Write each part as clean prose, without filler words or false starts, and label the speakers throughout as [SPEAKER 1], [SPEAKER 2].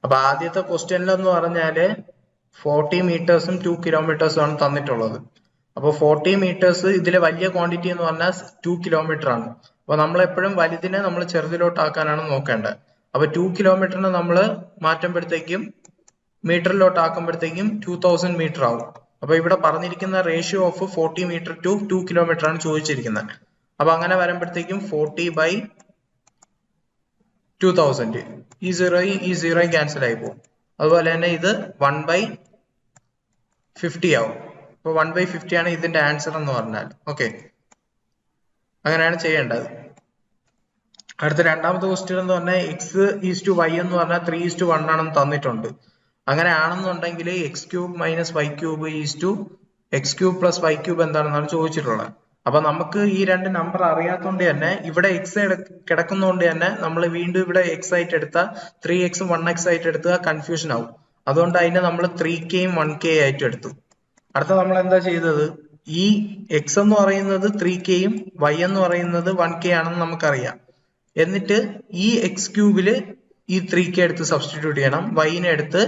[SPEAKER 1] അപ്പൊ ആദ്യത്തെ ക്വസ്റ്റ്യനിലെന്ന് പറഞ്ഞാല് 40 മീറ്റേഴ്സും 2 കിലോമീറ്റേഴ്സും ആണ് തന്നിട്ടുള്ളത്. അപ്പൊ 40 മീറ്റേഴ്സ് ഇതിലെ വലിയ ക്വാണ്ടിറ്റി എന്ന് പറഞ്ഞാൽ 2 കിലോമീറ്റർ ആണ്. അപ്പൊ നമ്മൾ എപ്പോഴും വലുതിനെ നമ്മൾ ചെറുതിലോട്ടാക്കാനാണ് നോക്കേണ്ടത്. അപ്പൊ 2 കിലോമീറ്ററിന് നമ്മൾ മാറ്റുമ്പോഴത്തേക്കും മീറ്ററിലോട്ട് ആക്കുമ്പോഴത്തേക്കും 2000 മീറ്റർ ആവും. അപ്പൊ ഇവിടെ പറഞ്ഞിരിക്കുന്ന ratio of 40 metre to 2 kilometre ആണ് ചോദിച്ചിരിക്കുന്നത്. അപ്പൊ അങ്ങനെ വരുമ്പോഴത്തേക്കും 40/2000 ഈ സീറോയും ക്യാൻസൽ ആയി പോകും. അതുപോലെ തന്നെ ഇത് 1/50 ആവും. അപ്പൊ 1/50 ആണ് ഇതിന്റെ ആൻസർ എന്ന് പറഞ്ഞാൽ. ഓക്കെ, അങ്ങനെയാണ് ചെയ്യേണ്ടത്. അടുത്ത രണ്ടാമത്തെ ക്വസ്റ്റ്യൻ എന്ന് പറഞ്ഞാൽ x:y എന്ന് പറഞ്ഞാൽ 3:1 ആണെന്ന് തന്നിട്ടുണ്ട്. അങ്ങനെ ആണെന്നുണ്ടെങ്കിൽ x³ - y³ x³ + y³ എന്താണെന്നാണ് ചോദിച്ചിട്ടുള്ളത്. അപ്പൊ നമുക്ക് ഈ രണ്ട് നമ്പർ അറിയാത്തോണ്ട് തന്നെ ഇവിടെ x കിടക്കുന്നതുകൊണ്ട് തന്നെ നമ്മൾ വീണ്ടും ഇവിടെ x ആയിട്ട് എടുത്താൽ 3x ഉം 1x ആയിട്ട് എടുത്താൽ കൺഫ്യൂഷൻ ആവും. അതുകൊണ്ട് അതിനെ നമ്മൾ 3k-യും 1k ആയിട്ട് എടുത്തു. അടുത്ത നമ്മൾ എന്താ ചെയ്തത്, ഈ x എന്ന് പറയുന്നത് 3k-യും y എന്ന് പറയുന്നത് 1k ആണെന്ന് നമുക്കറിയാം. എന്നിട്ട് ഈ x³ ഈ 3k എടുത്ത് സബ്സ്റ്റിറ്റ്യൂട്ട് ചെയ്യണം, y-നെ എടുത്ത്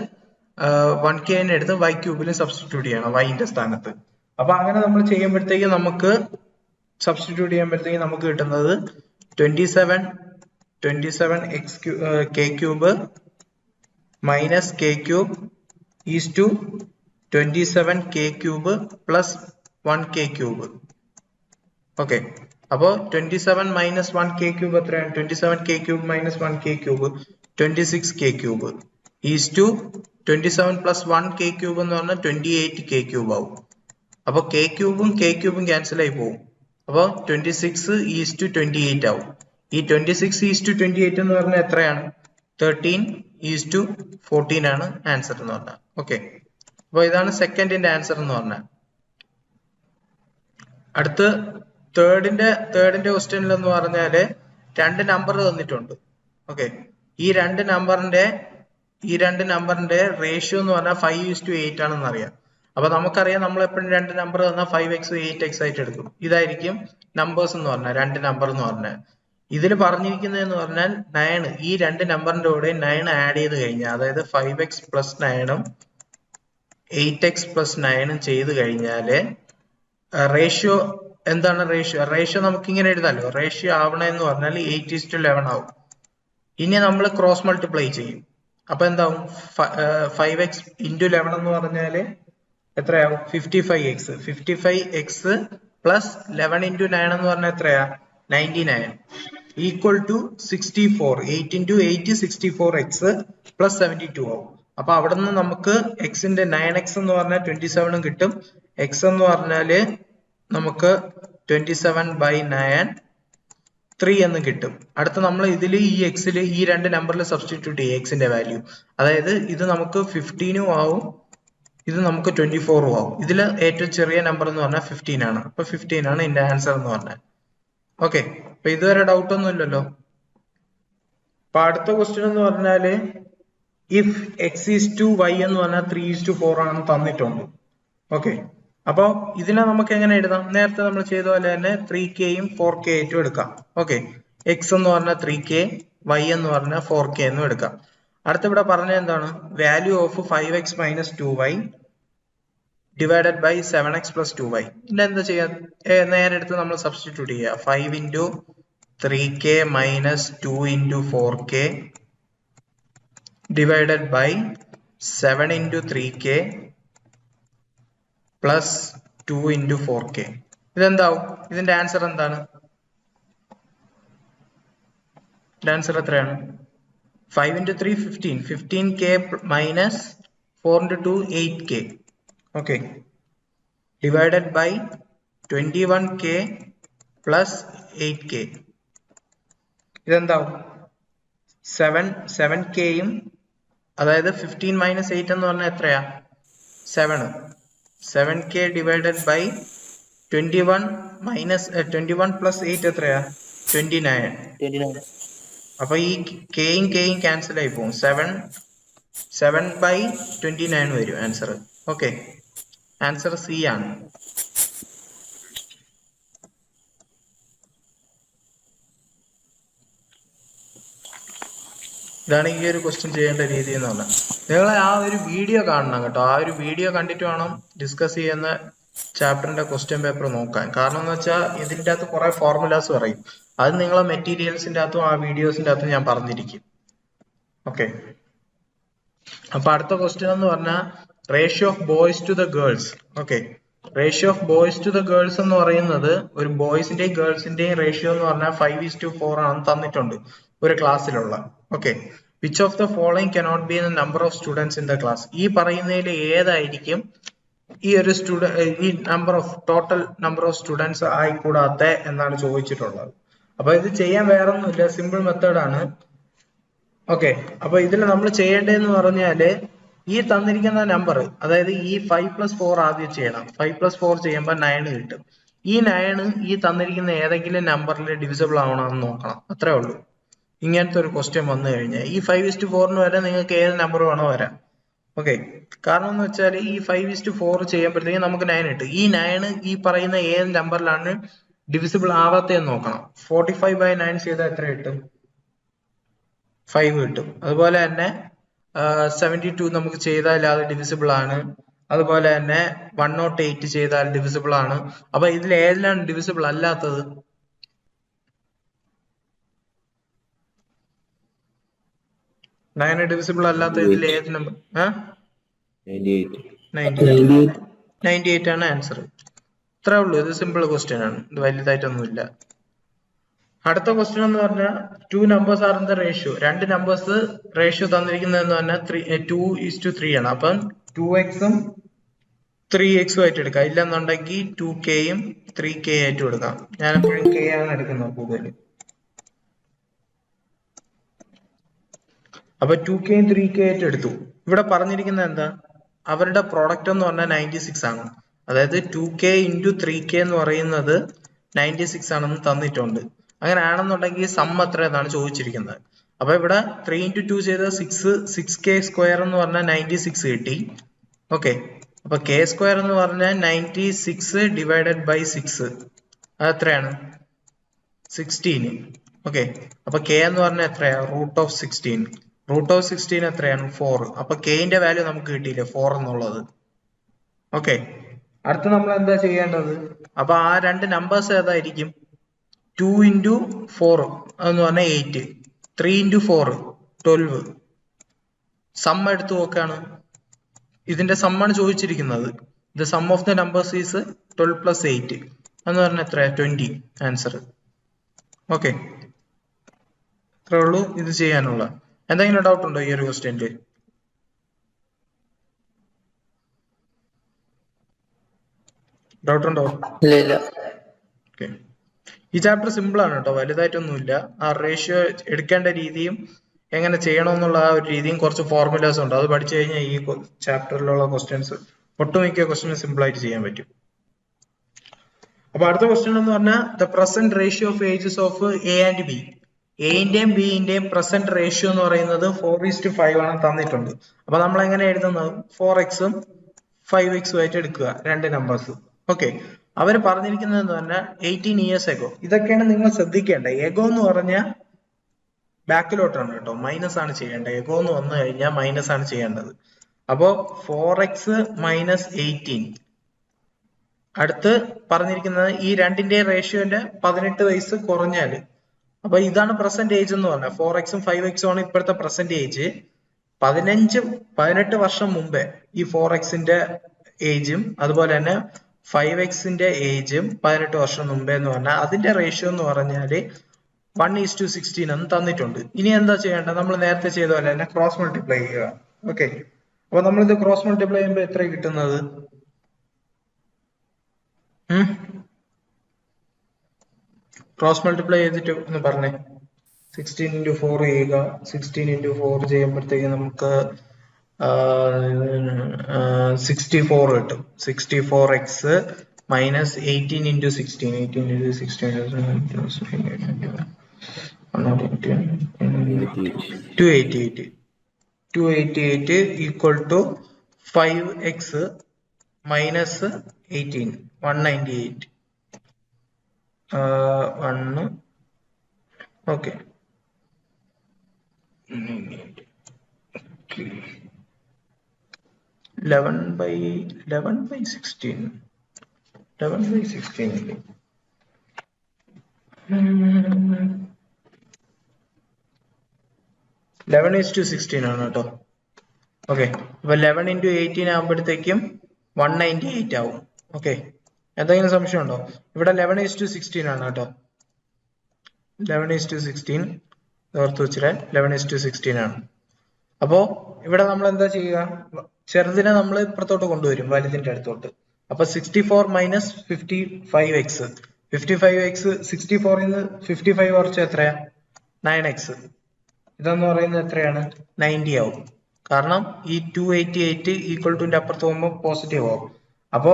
[SPEAKER 1] 1k-നെ എടുത്ത് y³ സബ്സ്റ്റിറ്റ്യൂട്ട് ചെയ്യണം y-ന്റെ സ്ഥാനത്ത്. അപ്പൊ അങ്ങനെ നമ്മൾ ചെയ്യുമ്പോഴത്തേക്ക് നമുക്ക് സബ്സ്റ്റിറ്റ്യൂട്ട് ചെയ്യുമ്പോഴത്തേക്ക് നമുക്ക് കിട്ടുന്നത് 27 k³ minus k³ is to 27 k³ plus 1k³. Okay, അപ്പോ 27 മൈനസ് 1k³ എത്രയാണ്? 27 k³ minus 1k³ 26 k³ is to 27 plus 1 k³ എന്ന് പറഞ്ഞാൽ 28 k³ ആവും. അപ്പൊ k³ k³ ക്യാൻസൽ ആയി പോകും. അപ്പൊ 26 ഈസ് ടു 28 ആവും. ഈ 26 ഈസ് ടു 28 എന്ന് പറഞ്ഞാൽ എത്രയാണ്? 13 ഈസ് ടു 14 ആണ് ആൻസർ എന്ന് പറഞ്ഞാൽ. ഓക്കെ, അപ്പൊ ഇതാണ് സെക്കൻഡിന്റെ ആൻസർ എന്ന് പറഞ്ഞാൽ. അടുത്ത് തേർഡിന്റെ ക്വസ്റ്റ്യനിൽ എന്ന് പറഞ്ഞാല് രണ്ട് നമ്പർ തന്നിട്ടുണ്ട്. ഓക്കെ, ഈ രണ്ട് നമ്പറിന്റെ റേഷ്യോ എന്ന് പറഞ്ഞാൽ 5:8 ആണെന്ന് അറിയാം. അപ്പൊ നമുക്കറിയാം നമ്മൾ എപ്പോഴും രണ്ട് നമ്പർ തന്നാൽ 5x 8x ആയിട്ട് എടുക്കും. ഇതായിരിക്കും നമ്പേഴ്സ് എന്ന് പറഞ്ഞാൽ, രണ്ട് നമ്പർ എന്ന് പറഞ്ഞാൽ. ഇതിൽ പറഞ്ഞിരിക്കുന്നതെന്ന് പറഞ്ഞാൽ 9, ഈ രണ്ട് നമ്പറിന്റെ കൂടെ 9 ആഡ് ചെയ്ത് കഴിഞ്ഞാൽ, അതായത് 5x + 9 ഉം 8x + 9 ഉം ചെയ്ത് കഴിഞ്ഞാല് റേഷ്യോ എന്താണ്? റേഷ്യോ നമുക്ക് ഇങ്ങനെ എഴുതാലോ. റേഷ്യോ ആവണമെന്ന് പറഞ്ഞാൽ 8:11 ആവും. ഇനി നമ്മൾ ക്രോസ് മൾട്ടിപ്ലൈ ചെയ്യും. അപ്പൊ എന്താവും? 5x × 11 എന്ന് പറഞ്ഞാല് എത്രയാവും? 55x. 55x പ്ലസ് 11 × 9 എന്ന് പറഞ്ഞാൽ എത്രയാ? 99 ഈക്വൽ ടു 64. 8 × 8 64x പ്ലസ് 72 ആവും. അപ്പൊ അവിടെ നിന്ന് നമുക്ക് എക്സിന്റെ 9x എന്ന് പറഞ്ഞാൽ 27 കിട്ടും. x എന്ന് പറഞ്ഞാല് നമുക്ക് 27/9 3 എന്ന് കിട്ടും. അടുത്ത നമ്മൾ ഇതിൽ ഈ എക്സിൽ ഈ രണ്ട് നമ്പറിൽ സബ്സ്റ്റിറ്റ്യൂട്ട് ചെയ്യും എക്സിന്റെ വാല്യൂ. അതായത് ഇത് നമുക്ക് 15 ആവും, ഇത് നമുക്ക് 24 ആവും. ഇതിൽ ഏറ്റവും ചെറിയ നമ്പർ എന്ന് പറഞ്ഞാൽ 15 ആണ്. അപ്പൊ 15 ആണ് ഇതിന്റെ ആൻസർ എന്ന് പറഞ്ഞാൽ. ഓക്കെ, അപ്പൊ ഇതുവരെ ഡൗട്ട് ഒന്നും ഇല്ലല്ലോ. അപ്പൊ അടുത്ത ക്വസ്റ്റ്യൻ എന്ന് പറഞ്ഞാല് ഇഫ് x:y എന്ന് പറഞ്ഞാൽ 3:4 ആണെന്ന് തന്നിട്ടുണ്ട്. ഓക്കെ, അപ്പൊ ഇതിനെ നമുക്ക് എങ്ങനെ എഴുതാം? നേരത്തെ നമ്മൾ ചെയ്ത പോലെ തന്നെ 3k-യും 4k ആയിട്ടും എടുക്കാം. ഓക്കെ, x എന്ന് പറഞ്ഞാൽ 3k, y എന്ന് പറഞ്ഞാൽ 4k എന്നും എടുക്കാം. അടുത്ത ഇവിടെ പറഞ്ഞ എന്താണ്? Value of 5x - 2y divided by 7x + 2y. ഇതിന്റെ എന്താ ചെയ്യാ? നേരെ എടുത്ത് നമ്മൾ സബ്സ്റ്റിറ്റ്യൂട്ട് ചെയ്യുക. 5 × 3k - 2 × 4k divided by 7 × 3k plus 2 × 4k. ഇതെന്താവും? ഇതിന്റെ ആൻസർ എന്താണ്? ആൻസർ എത്രയാണ്? 5 × 3 15. 15k minus 4 × 2 8k. Okay, divided by 21k plus 8k. ഇതെന്താവും? 7k-യും അതായത് 15 - 8 എന്ന് പറഞ്ഞാൽ എത്രയാ? 7. 7k ഡിവൈഡഡ് ബൈ 21 പ്ലസ് 8 എത്രയാ? 29. അപ്പൊ ഈ kയും kയും ക്യാൻസൽ ആയി പോകും. 7/29 വരും ആൻസർ. ഓക്കെ, ആൻസർ സി ആണ്. ഇതാണ് ഈ ഒരു ക്വസ്റ്റ്യൻ ചെയ്യേണ്ട രീതി എന്ന് പറഞ്ഞാൽ. നിങ്ങൾ ആ ഒരു വീഡിയോ കാണണം കേട്ടോ. ആ ഒരു വീഡിയോ കണ്ടിട്ട് വേണം ഡിസ്കസ് ചെയ്യുന്ന ചാപ്റ്ററിന്റെ ക്വസ്റ്റ്യൻ പേപ്പർ നോക്കാൻ. കാരണം എന്ന് വെച്ചാൽ ഇതിന്റെ അകത്ത് കുറെ ഫോർമുലാസ് പറയും. അത് നിങ്ങളെ മെറ്റീരിയൽസിന്റെ അകത്തും ആ വീഡിയോസിന്റെ അകത്തും ഞാൻ പറഞ്ഞിരിക്കും. ഓക്കെ, അപ്പൊ അടുത്ത ക്വസ്റ്റ്യൻ എന്ന് പറഞ്ഞാൽ ratio of boys to the girls. Okay, ratio of boys to the girls എന്ന് പറയുന്നത് ഒരു ബോയ്സിന്റെയും ഗേൾസിന്റെയും റേഷ്യോ എന്ന് പറഞ്ഞാൽ 5:4 ആണെന്ന് തന്നിട്ടുണ്ട് ഒരു ക്ലാസ്സിലുള്ള. Okay, which of the following cannot be the number of students in the class. ഈ പറയുന്നതിൽ ഏതായിരിക്കും ഈ ഒരു ഈ number of total number of students ആയിക്കൂടാത്ത എന്നാണ് ചോദിച്ചിട്ടുള്ളത്. അപ്പൊ ഇത് ചെയ്യാൻ വേറൊന്നുമില്ല, സിമ്പിൾ മെത്തേഡ് ആണ്. ഓക്കെ, അപ്പൊ ഇതിൽ നമ്മൾ ചെയ്യേണ്ടതെന്ന് പറഞ്ഞാല് ഈ തന്നിരിക്കുന്ന നമ്പർ, അതായത് ഈ 5+4 ആദ്യം ചെയ്യണം. 5+4 ചെയ്യുമ്പോൾ 9 കിട്ടും. ഈ 9 ഈ തന്നിരിക്കുന്ന ഏതെങ്കിലും നമ്പറിൽ ഡിവിസിബിൾ ആവണമെന്ന് നോക്കണം. അത്രേ ഉള്ളൂ. ഇങ്ങനത്തെ ഒരു ക്വസ്റ്റ്യൻ വന്നു കഴിഞ്ഞാൽ ഈ 5:4 വരെ നിങ്ങൾക്ക് ഏത് നമ്പർ വേണോ വരാം. ഓക്കെ, കാരണം എന്ന് വെച്ചാൽ ഈ 5:4 ചെയ്യുമ്പോഴത്തേക്കും നമുക്ക് 9 കിട്ടും. ഈ 9 ഈ പറയുന്ന ഏത് നമ്പറിലാണ് ഡിവിസിബിൾ ആവാത്തതെന്ന് നോക്കണം. 45/9 ചെയ്താൽ എത്ര കിട്ടും? 5 കിട്ടും. അതുപോലെ തന്നെ 72 നമുക്ക് ചെയ്താൽ അത് ഡിവിസിബിൾ ആണ്. അതുപോലെ തന്നെ 108 ചെയ്താൽ ഡിവിസിബിൾ ആണ്. അപ്പൊ ഇതിൽ ഏതിലാണ് ഡിവിസിബിൾ അല്ലാത്തത്? 9 ഡിവിസിബിൾ അല്ലാത്ത ഇതിൽ ഏത് നമ്പർ? 98 ആണ് ആൻസർ. ഇത്രേ ഉള്ളൂ. ഇത് സിമ്പിൾ ക്വസ്റ്റ്യൻ ആണ്, ഇത് വലുതായിട്ടൊന്നുമില്ല. അടുത്ത ക്വസ്റ്റ്യൻ എന്ന് പറഞ്ഞാൽ 2 numbers are in the ratio. രണ്ട് നമ്പേഴ്സ് റേഷ്യോ തന്നിരിക്കുന്നതെന്ന് പറഞ്ഞാൽ 2:3 ആണ്. അപ്പം 2x ഉം 3x ആയിട്ട് എടുക്കാം. ഇല്ലെന്നുണ്ടെങ്കിൽ 2k യും 3k ആയിട്ടും എടുക്കാം. ഞാൻ എപ്പോഴും k ആണ് എടുക്കുന്നത് കൂടുതൽ. അപ്പൊ 2k യും 3k ആയിട്ട് എടുത്തു. ഇവിടെ പറഞ്ഞിരിക്കുന്നത് എന്താ? അവരുടെ പ്രോഡക്റ്റ് എന്ന് പറഞ്ഞാൽ 96 ആണ്. അതായത് 2k ഇൻറ്റു 3k എന്ന് പറയുന്നത് 96 ആണെന്ന് തന്നിട്ടുണ്ട്. അങ്ങനെ ആണെന്നുണ്ടെങ്കിൽ സം എത്ര എന്നാണ് ചോദിച്ചിരിക്കുന്നത്. അപ്പൊ ഇവിടെ 3 × 2 ചെയ്ത 6k² എന്ന് പറഞ്ഞാൽ 96 കിട്ടി. ഓക്കെ, അപ്പൊ k² എന്ന് പറഞ്ഞാൽ 96 ഡിവൈഡഡ് ബൈ 6, അത് എത്രയാണ്? 16. ഓക്കെ, അപ്പൊ k എന്ന് പറഞ്ഞാൽ എത്രയാ? √16. √16 എത്രയാണ്? 4. അപ്പൊ k ന്റെ വാല്യൂ നമുക്ക് കിട്ടിയില്ലേ, 4 എന്നുള്ളത്. ഓക്കെ, അടുത്ത് നമ്മൾ എന്താ ചെയ്യേണ്ടത്? അപ്പൊ ആ രണ്ട് നമ്പേഴ്സ് ഏതായിരിക്കും? 2 × 4 എന്ന് പറഞ്ഞാൽ 8, 3 × 4 12. സം എടുത്തു നോക്കാണ്. ഇതിന്റെ സമ്മാണ് ചോദിച്ചിരിക്കുന്നത്. The sum of the numbers is 12 + 8 എന്ന് പറഞ്ഞാൽ എത്ര? 20 ആൻസർ. ഓക്കെ, ഇത്രേ ഉള്ളൂ ഇത് ചെയ്യാനുള്ള. എന്തെങ്കിലും ഡൗട്ട് ഉണ്ടോ ഈ ഒരു ക്വസ്റ്റ്യനില്? ഡൗട്ട് ഉണ്ടോ? ഓക്കെ, ഈ ചാപ്റ്റർ സിമ്പിൾ ആണ് കേട്ടോ, വലുതായിട്ടൊന്നുമില്ല. ആ റേഷ്യോ എടുക്കേണ്ട രീതിയും എങ്ങനെ ചെയ്യണമെന്നുള്ള ആ ഒരു രീതിയും കുറച്ച് ഫോർമുലാസ് ഉണ്ട്. അത് പഠിച്ചു കഴിഞ്ഞാൽ ഈ ചാപ്റ്ററിലുള്ള ക്വസ്റ്റ്യൻസ്, ഒട്ടുമിക്ക ക്വസ്റ്റ്യൻസ് സിമ്പിൾ ആയിട്ട് ചെയ്യാൻ പറ്റും. അപ്പൊ അടുത്ത ക്വസ്റ്റ്യൻ എന്ന് പറഞ്ഞാൽ the present ratio of ages of A and B. എന്റെയും ബിന്റെയും പ്രസന്റ് റേഷ്യോ എന്ന് പറയുന്നത് 4:5 ആണ് തന്നിട്ടുണ്ട്. അപ്പൊ നമ്മൾ എങ്ങനെ എഴുതുന്നത്? 4x ഉം 5x ആയിട്ട് എടുക്കുക രണ്ട് നമ്പേഴ്സ്. ഓക്കെ, അവർ പറഞ്ഞിരിക്കുന്നത് എന്ന് പറഞ്ഞാൽ 18 years ago. ഇതൊക്കെയാണ് നിങ്ങൾ ശ്രദ്ധിക്കേണ്ടത്. എഗോ എന്ന് പറഞ്ഞാൽ ബാക്കിലോട്ടാണ് കേട്ടോ, മൈനസ് ആണ് ചെയ്യേണ്ടത്. എഗോ എന്ന് വന്നു കഴിഞ്ഞാൽ മൈനസ് ആണ് ചെയ്യേണ്ടത്. അപ്പോ 4x - 18. അടുത്ത് പറഞ്ഞിരിക്കുന്നത് ഈ രണ്ടിന്റെ റേഷ്യോന്റെ 18 വയസ്സ് കുറഞ്ഞാല്. അപ്പൊ ഇതാണ് പ്രസന്റ് ഏജ് എന്ന് പറഞ്ഞാൽ 4x ഉം 5x ആണ് ഇപ്പോഴത്തെ പ്രസന്റ് ഏജ്. 18 വർഷം മുമ്പേ ഈ 4xന്റെ ഏജും അതുപോലെ തന്നെ 5xന്റെ ഏജും 18 വർഷം മുമ്പേ എന്ന് പറഞ്ഞാൽ അതിന്റെ റേഷ്യോ എന്ന് പറഞ്ഞാല് 1:16 എന്ന് തന്നിട്ടുണ്ട്. ഇനി എന്താ ചെയ്യേണ്ടത്? നമ്മൾ നേരത്തെ ചെയ്ത പോലെ തന്നെ ക്രോസ് മൾട്ടിപ്ലൈ ചെയ്യുക. ഓക്കെ, അപ്പൊ നമ്മളിത് ക്രോസ് മൾട്ടിപ്ലൈ ചെയ്യുമ്പോൾ എത്ര കിട്ടുന്നത്? ക്രോസ് മൾട്ടിപ്ലൈ ചെയ്തിട്ട് ഒന്ന് പറഞ്ഞേ. 16 × 4 ചെയ്യുക. 16 × 4 ചെയ്യുമ്പോഴത്തേക്ക് നമുക്ക് 64 കിട്ടും. 64x - 18 × 16. 18 × 16 288. 288 equal to 5x - 18, 198. 1. Okay, 11 by 16. 11 by 16 അല്ലേ? 11:16 ആണ് കേട്ടോ. ഓക്കെ, അപ്പൊ 11 into 18 ആകുമ്പോഴത്തേക്കും 198 ആവും. ഓക്കെ, എന്തെങ്കിലും സംശയം ഉണ്ടോ? ഇവിടെ 11:16 ആണ് കേട്ടോ. 11:16 ഓർത്ത് വെച്ചിട്ട് 11:16 ആണ്. അപ്പോ ഇവിടെ നമ്മൾ എന്താ ചെയ്യുക? ചെറുതിനെ നമ്മൾ ഇപ്പുറത്തോട്ട് കൊണ്ടുവരും, വലുതിന്റെ അടുത്തോട്ട്. അപ്പൊ 64 മൈനസ് 55x. 55x 64 നിന്ന് 55 കുറച്ച് എത്രയാ? 9x. ഇതെന്ന് പറയുന്നത് എത്രയാണ്? 90 ആവും. കാരണം ഈ 288 ഈക്വൽ ടുന്റെ അപ്പുറത്ത് പോകുമ്പോൾ പോസിറ്റീവ് ആവും. അപ്പോ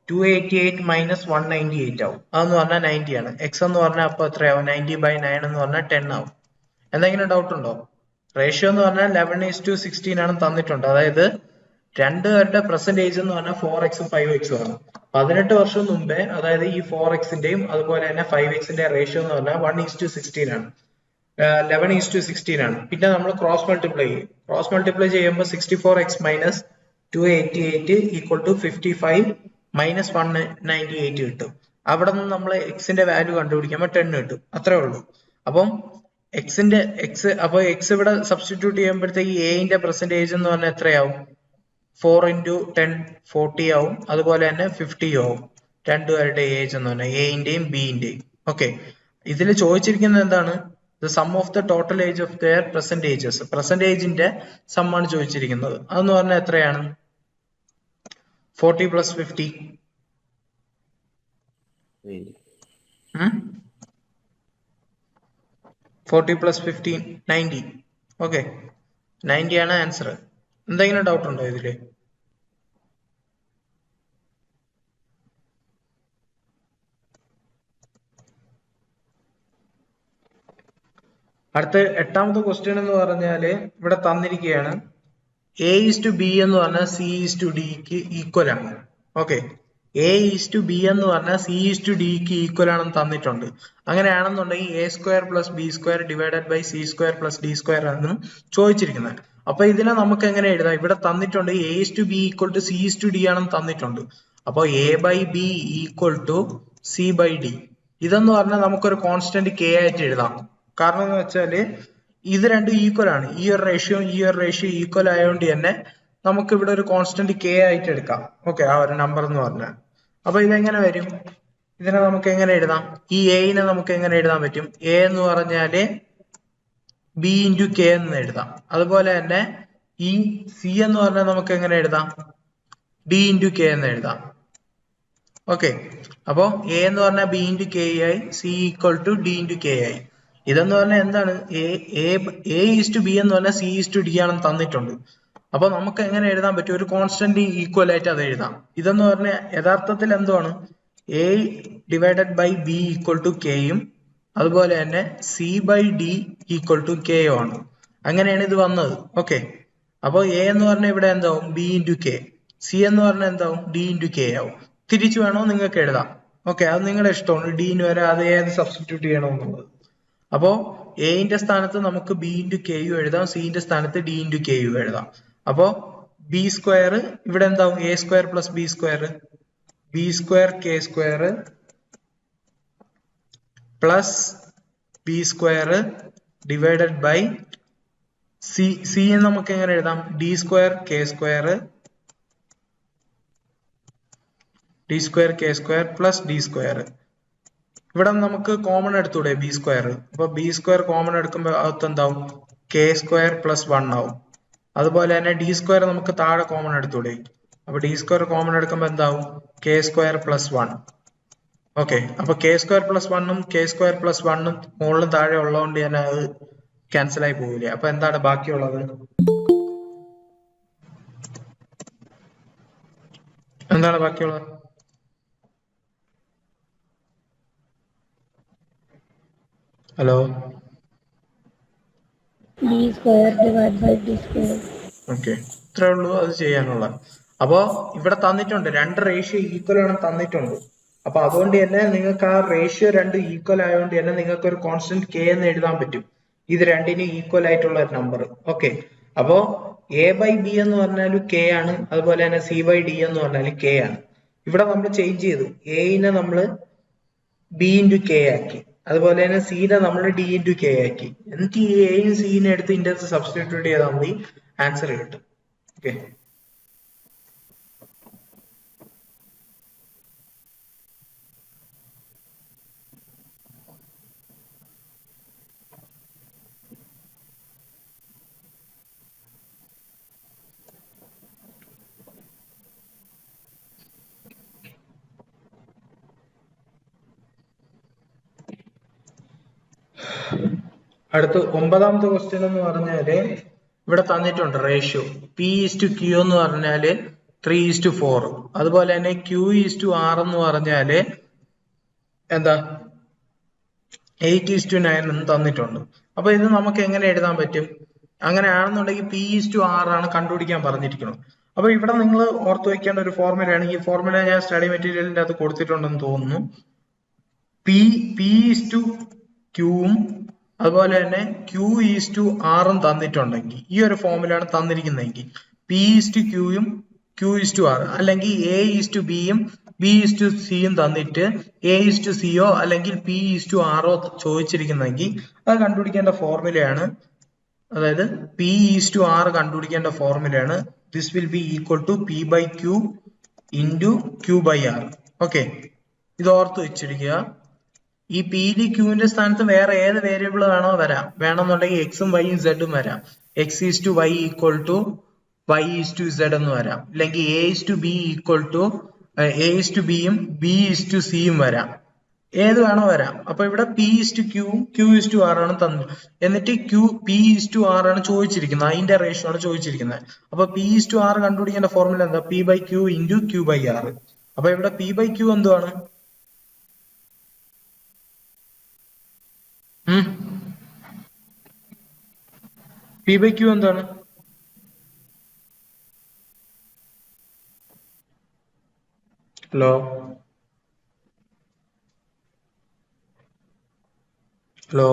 [SPEAKER 1] 288 മൈനസ് 198 ആവും. അതെന്ന് പറഞ്ഞാൽ 90 ആണ്. എക്സ് എന്ന് പറഞ്ഞാൽ അപ്പൊ എത്രയാവും? 90/9 എന്ന് പറഞ്ഞാൽ 10 ആവും. എന്തെങ്കിലും ഡൗട്ട് ഉണ്ടോ? റേഷ്യോ എന്ന് പറഞ്ഞാൽ 11:16 ആണ് തന്നിട്ടുണ്ട്. അതായത് രണ്ടുപേരുടെ പ്രസന്റ് ഏജ് എന്ന് പറഞ്ഞാൽ 4x 5x ആണ്. 18 വർഷം മുമ്പേ, അതായത് ഈ 4xന്റെയും അതുപോലെ തന്നെ 5xന്റെ റേഷ്യോ എന്ന് പറഞ്ഞാൽ 1:16 ആണ്. 11:16 ആണ്. പിന്നെ നമ്മൾ ക്രോസ് മൾട്ടിപ്ലൈ ചെയ്യും. ക്രോസ് മൾട്ടിപ്ലൈ ചെയ്യുമ്പോൾ 64x minus 288 equal to 55 minus 198 കിട്ടും. അവിടെ നിന്ന് നമ്മൾ എക്സിന്റെ വാല്യൂ കണ്ടുപിടിക്കുമ്പോൾ 10 കിട്ടും. അത്രേ ഉള്ളൂ. അപ്പം അപ്പൊ എക്സ് ഇവിടെ സബ്സ്റ്റിറ്റ്യൂട്ട് ചെയ്യുമ്പോഴത്തേക്ക് എന്റെ പെർസെന്റേജ് എന്ന് പറഞ്ഞാൽ എത്രയാവും? 4 into 10 40 ആവും. അതുപോലെ തന്നെ 50 ആവും. രണ്ടുപേരുടെ ഏജ് എന്ന് പറഞ്ഞാൽ എന്റെയും ബിന്റെയും. ഓക്കെ, ഇതിൽ ചോദിച്ചിരിക്കുന്നത് എന്താണ്? The sum of the total age of their percentages. പെർസെന്റേജിന്റെ സം ആണ് ചോദിച്ചിരിക്കുന്നത്. അതെന്ന് പറഞ്ഞാൽ എത്രയാണ്? 40 plus 50. 40 plus 15 90. ഓക്കെ, 90 ആണ് ആൻസർ. എന്തെങ്കിലും ഡൗട്ട് ഉണ്ടോ ഇതില്? അടുത്ത 8ാമത്തെ ക്വസ്റ്റ്യൻ എന്ന് പറഞ്ഞാല് ഇവിടെ തന്നിരിക്കുകയാണ് A:B എന്ന് പറഞ്ഞാൽ C:Dക്ക് ഈക്വൽ ആണ്. ഓക്കെ, A:B എന്ന് പറഞ്ഞാൽ C:Dക്ക് ഈക്വൽ ആണെന്ന് തന്നിട്ടുണ്ട്. അങ്ങനെയാണെന്നുണ്ടെങ്കിൽ A² + B² divided by C² + D² ആണ് ചോദിച്ചിരിക്കുന്നത്. അപ്പൊ ഇതിനെ നമുക്ക് എങ്ങനെ എഴുതാം? ഇവിടെ തന്നിട്ടുണ്ട് A:B ഈക്വൽ ടു C:D ആണെന്ന് തന്നിട്ടുണ്ട്. അപ്പൊ A/B ഈക്വൽ ടു C/D. ഇതെന്ന് പറഞ്ഞാൽ നമുക്കൊരു കോൺസ്റ്റന്റ് K ആയിട്ട് എഴുതാം. കാരണം എന്ന് വെച്ചാല് ഇത് രണ്ടും ഈക്വൽ ആണ്. ഈ ഒരു റേഷ്യോ ഈക്വൽ ആയതുകൊണ്ട് തന്നെ നമുക്ക് ഇവിടെ ഒരു കോൺസ്റ്റന്റ് K ആയിട്ട് എടുക്കാം. ഓക്കെ, ആ ഒരു നമ്പർ എന്ന് പറഞ്ഞാൽ. അപ്പൊ ഇതെങ്ങനെ വരും? ഇതിനെ നമുക്ക് എങ്ങനെ എഴുതാം? ഈ എനെ നമുക്ക് എങ്ങനെ എഴുതാൻ പറ്റും? എ എന്ന് പറഞ്ഞാല് B into K എന്ന് എഴുതാം. അതുപോലെ തന്നെ ഈ സി എന്ന് പറഞ്ഞാൽ നമുക്ക് എങ്ങനെ എഴുതാം? D into K എന്ന് എഴുതാം. ഓക്കെ, അപ്പോ എ എന്ന് പറഞ്ഞാൽ B into K ആയി, C equal to D into K ആയി. ഇതെന്ന് പറഞ്ഞാൽ എന്താണ്? A:B എന്ന് പറഞ്ഞാൽ C:D ആണെന്ന് തന്നിട്ടുണ്ട്. അപ്പൊ നമുക്ക് എങ്ങനെ എഴുതാൻ പറ്റും? ഒരു കോൺസ്റ്റന്റ് ഈക്വൽ ആയിട്ട് അത് എഴുതാം. ഇതെന്ന് പറഞ്ഞാൽ യഥാർത്ഥത്തിൽ എന്തുവാണ്? A/B ഈക്വൽ ടു കെയും അതുപോലെ തന്നെ C/D ഈക്വൽ ടു കെയും ആണ്. അങ്ങനെയാണ് ഇത് വന്നത്. ഓക്കെ, അപ്പൊ A എന്ന് പറഞ്ഞാൽ ഇവിടെ എന്താവും? B into K. C എന്ന് പറഞ്ഞാൽ എന്താവും? D into K ആവും. തിരിച്ചു വേണോ നിങ്ങൾക്ക് എഴുതാം. ഓക്കെ, അത് നിങ്ങളുടെ ഇഷ്ടമാണ്. ഡിന് വരെ അത് ഏത് സബ്സ്റ്റിറ്റ്യൂട്ട് ചെയ്യണമെന്നുള്ളത്. അപ്പോ എന്റെ സ്ഥാനത്ത് നമുക്ക് B into K എഴുതാം, സിന്റെ സ്ഥാനത്ത് D into K എഴുതാം. അപ്പോ B² ഇവിടെ എന്താവും? A² plus B² B² K² plus B² divided by C നമുക്ക് എങ്ങനെ എഴുതാം? D² K² plus D². ഇവിടെ നമുക്ക് കോമൺ എടുത്തൂടെ B²? അപ്പൊ B² കോമൺ എടുക്കുമ്പോൾ അകത്ത് എന്താവും? K² plus 1 ആവും. അതുപോലെ തന്നെ D² നമുക്ക് താഴെ കോമൺ എടുത്തൂടെ? അപ്പൊ D² കോമൺ എടുക്കുമ്പോൾ എന്താവും? K² plus 1. ഓക്കെ, അപ്പൊ K² plus 1 ഉം K² plus 1 ഉം മുകളിലും താഴെ ഉള്ളതുകൊണ്ട് തന്നെ അത് ക്യാൻസൽ ആയി പോവില്ലേ? അപ്പൊ എന്താണ് ബാക്കിയുള്ളത്? എന്താണ് ബാക്കിയുള്ളത്? ഹലോ, ഓക്കെ, ഇത്രേ ഉള്ളൂ അത് ചെയ്യാനുള്ള. അപ്പോ ഇവിടെ തന്നിട്ടുണ്ട് രണ്ട് റേഷ്യോ ഈക്വൽ ആണ് തന്നിട്ടുണ്ട്. അപ്പൊ അതുകൊണ്ട് തന്നെ നിങ്ങൾക്ക് ആ റേഷ്യോ രണ്ട് ഈക്വൽ ആയതുകൊണ്ട് തന്നെ നിങ്ങൾക്ക് ഒരു കോൺസ്റ്റന്റ് K എന്ന് എഴുതാൻ പറ്റും. ഇത് രണ്ടിനും ഈക്വൽ ആയിട്ടുള്ള ഒരു നമ്പർ. ഓക്കെ, അപ്പോ എ ബൈ ബി എന്ന് പറഞ്ഞാൽ കെ ആണ്, അതുപോലെ തന്നെ സി ബൈ ഡി എന്ന് പറഞ്ഞാൽ കെ ആണ്. ഇവിടെ നമ്മൾ ചേഞ്ച് ചെയ്തു, എനെ നമ്മൾ ബി ഇൻറ്റു കെ ആക്കി, അതുപോലെ തന്നെ സീനെ നമ്മൾ ഡി ഇൻറ്റു കെ ആക്കി. എന്നിട്ട് ഈ എയും സീനെ എടുത്ത് ഇതിൻ്റെ അകത്ത് സബ്സ്റ്റിറ്റ്യൂട്ട് ചെയ്താൽ മതി, ആൻസർ കിട്ടും. ഓക്കെ, അടുത്ത 9ാമത്തെ ക്വസ്റ്റ്യൻ എന്ന് പറഞ്ഞാല് ഇവിടെ തന്നിട്ടുണ്ട് ratio P is to Q എന്ന് പറഞ്ഞാല് 3:4, അതുപോലെ തന്നെ ക്യൂ ഈസ് ടു ആർ എന്ന് പറഞ്ഞാല് എന്താ 8:9 എന്ന് തന്നിട്ടുണ്ട്. അപ്പൊ ഇത് നമുക്ക് എങ്ങനെ എഴുതാൻ പറ്റും? അങ്ങനെയാണെന്നുണ്ടെങ്കിൽ പി ഈസ് ടു ആർ ആണ് കണ്ടുപിടിക്കാൻ പറഞ്ഞിരിക്കണം. അപ്പൊ ഇവിടെ നിങ്ങൾ ഓർത്ത് വെക്കേണ്ട ഒരു ഫോർമുലയാണ്, ഈ ഫോർമുല ഞാൻ സ്റ്റഡി മെറ്റീരിയലിന്റെ അത് കൊടുത്തിട്ടുണ്ടെന്ന് തോന്നുന്നു. പി ഈസ് ടു ക്യൂവും അതുപോലെ തന്നെ ക്യൂ ഈസ് ടു ആറും തന്നിട്ടുണ്ടെങ്കിൽ, ഈ ഒരു ഫോർമുലയാണ് തന്നിരിക്കുന്നതെങ്കിൽ പി ഈസ് ടു ക്യൂയും ക്യൂ ഈസ് ടു ആർ, അല്ലെങ്കിൽ എ ഈസ് ടു ബിയും ബി ഈസ് ടു സിയും തന്നിട്ട് എ ഈസ് ടു സിയോ അല്ലെങ്കിൽ പി ഈസ് ടു ആറോ ചോദിച്ചിരിക്കുന്നെങ്കിൽ അത് കണ്ടുപിടിക്കേണ്ട ഫോർമുലയാണ്, അതായത് പി ഈസ് ടു ആർ കണ്ടുപിടിക്കേണ്ട ഫോർമുലയാണ് this will be equal to P by Q into Q by R. Okay, ഇത് ഓർത്ത് വെച്ചിരിക്കുക. ഈ പിയില് ക്യൂവിന്റെ സ്ഥാനത്ത് വേറെ ഏത് വേരിയബിൾ വേണോ വരാം, വേണമെന്നുണ്ടെങ്കിൽ എക്സും വൈയും സെഡും വരാം. X is to Y equal to Y is to Z എന്ന് വരാം, അല്ലെങ്കിൽ A is to B equal to A is to ബിയും ബി ഈസ് ടു സിയും വരാം, ഏത് വേണോ വരാം. അപ്പൊ ഇവിടെ പി ഈസ് ടു ക്യൂവും ക്യൂ ഈസ് ടു ആർ ആണ് തന്നു, എന്നിട്ട് പി ഈസ് ടു ആർ ആണ് ചോദിച്ചിരിക്കുന്നത്, അതിന്റെ റേഷ്യോ ആണ് ചോദിച്ചിരിക്കുന്നത്. അപ്പൊ പി ഈസ് ടു ആർ കണ്ടുപിടിക്കേണ്ട ഫോർമുല എന്താ? P by Q into Q by R. അപ്പൊ ഇവിടെ പി ബൈ ക്യൂ എന്തുവാണ്? പി ബൈ ക്യൂ എന്താണ്? ഹലോ ഹലോ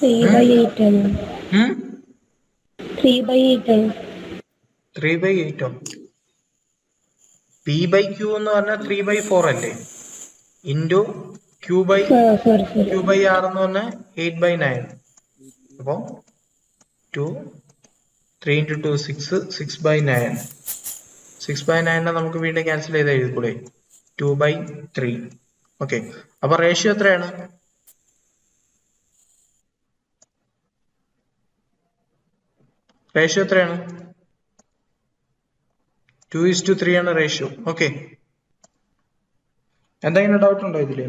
[SPEAKER 2] 3/8 ആണ്. 3/8 ആണ്.
[SPEAKER 1] 3/8 പി ബൈ ക്യൂ എന്ന് പറഞ്ഞാൽ 3/4 അല്ലേ, ഇൻറ്റു ക്യൂ ബൈ ആർ എന്ന് പറഞ്ഞാൽ 8/9. അപ്പൊ 2 3 into 2 6 6/9. 6/9 നമുക്ക് വീണ്ടും ക്യാൻസൽ ചെയ്ത് എഴുതിക്കൂടെ? 2/3. ഓക്കെ, അപ്പൊ റേഷ്യോ എത്രയാണ്? റേഷ്യോ എത്രയാണ്? 2:3 ആണ് റേഷ്യോ. ഓക്കെ, എന്തെങ്കിലും ഡൗട്ട് ഉണ്ടോ ഇതില്?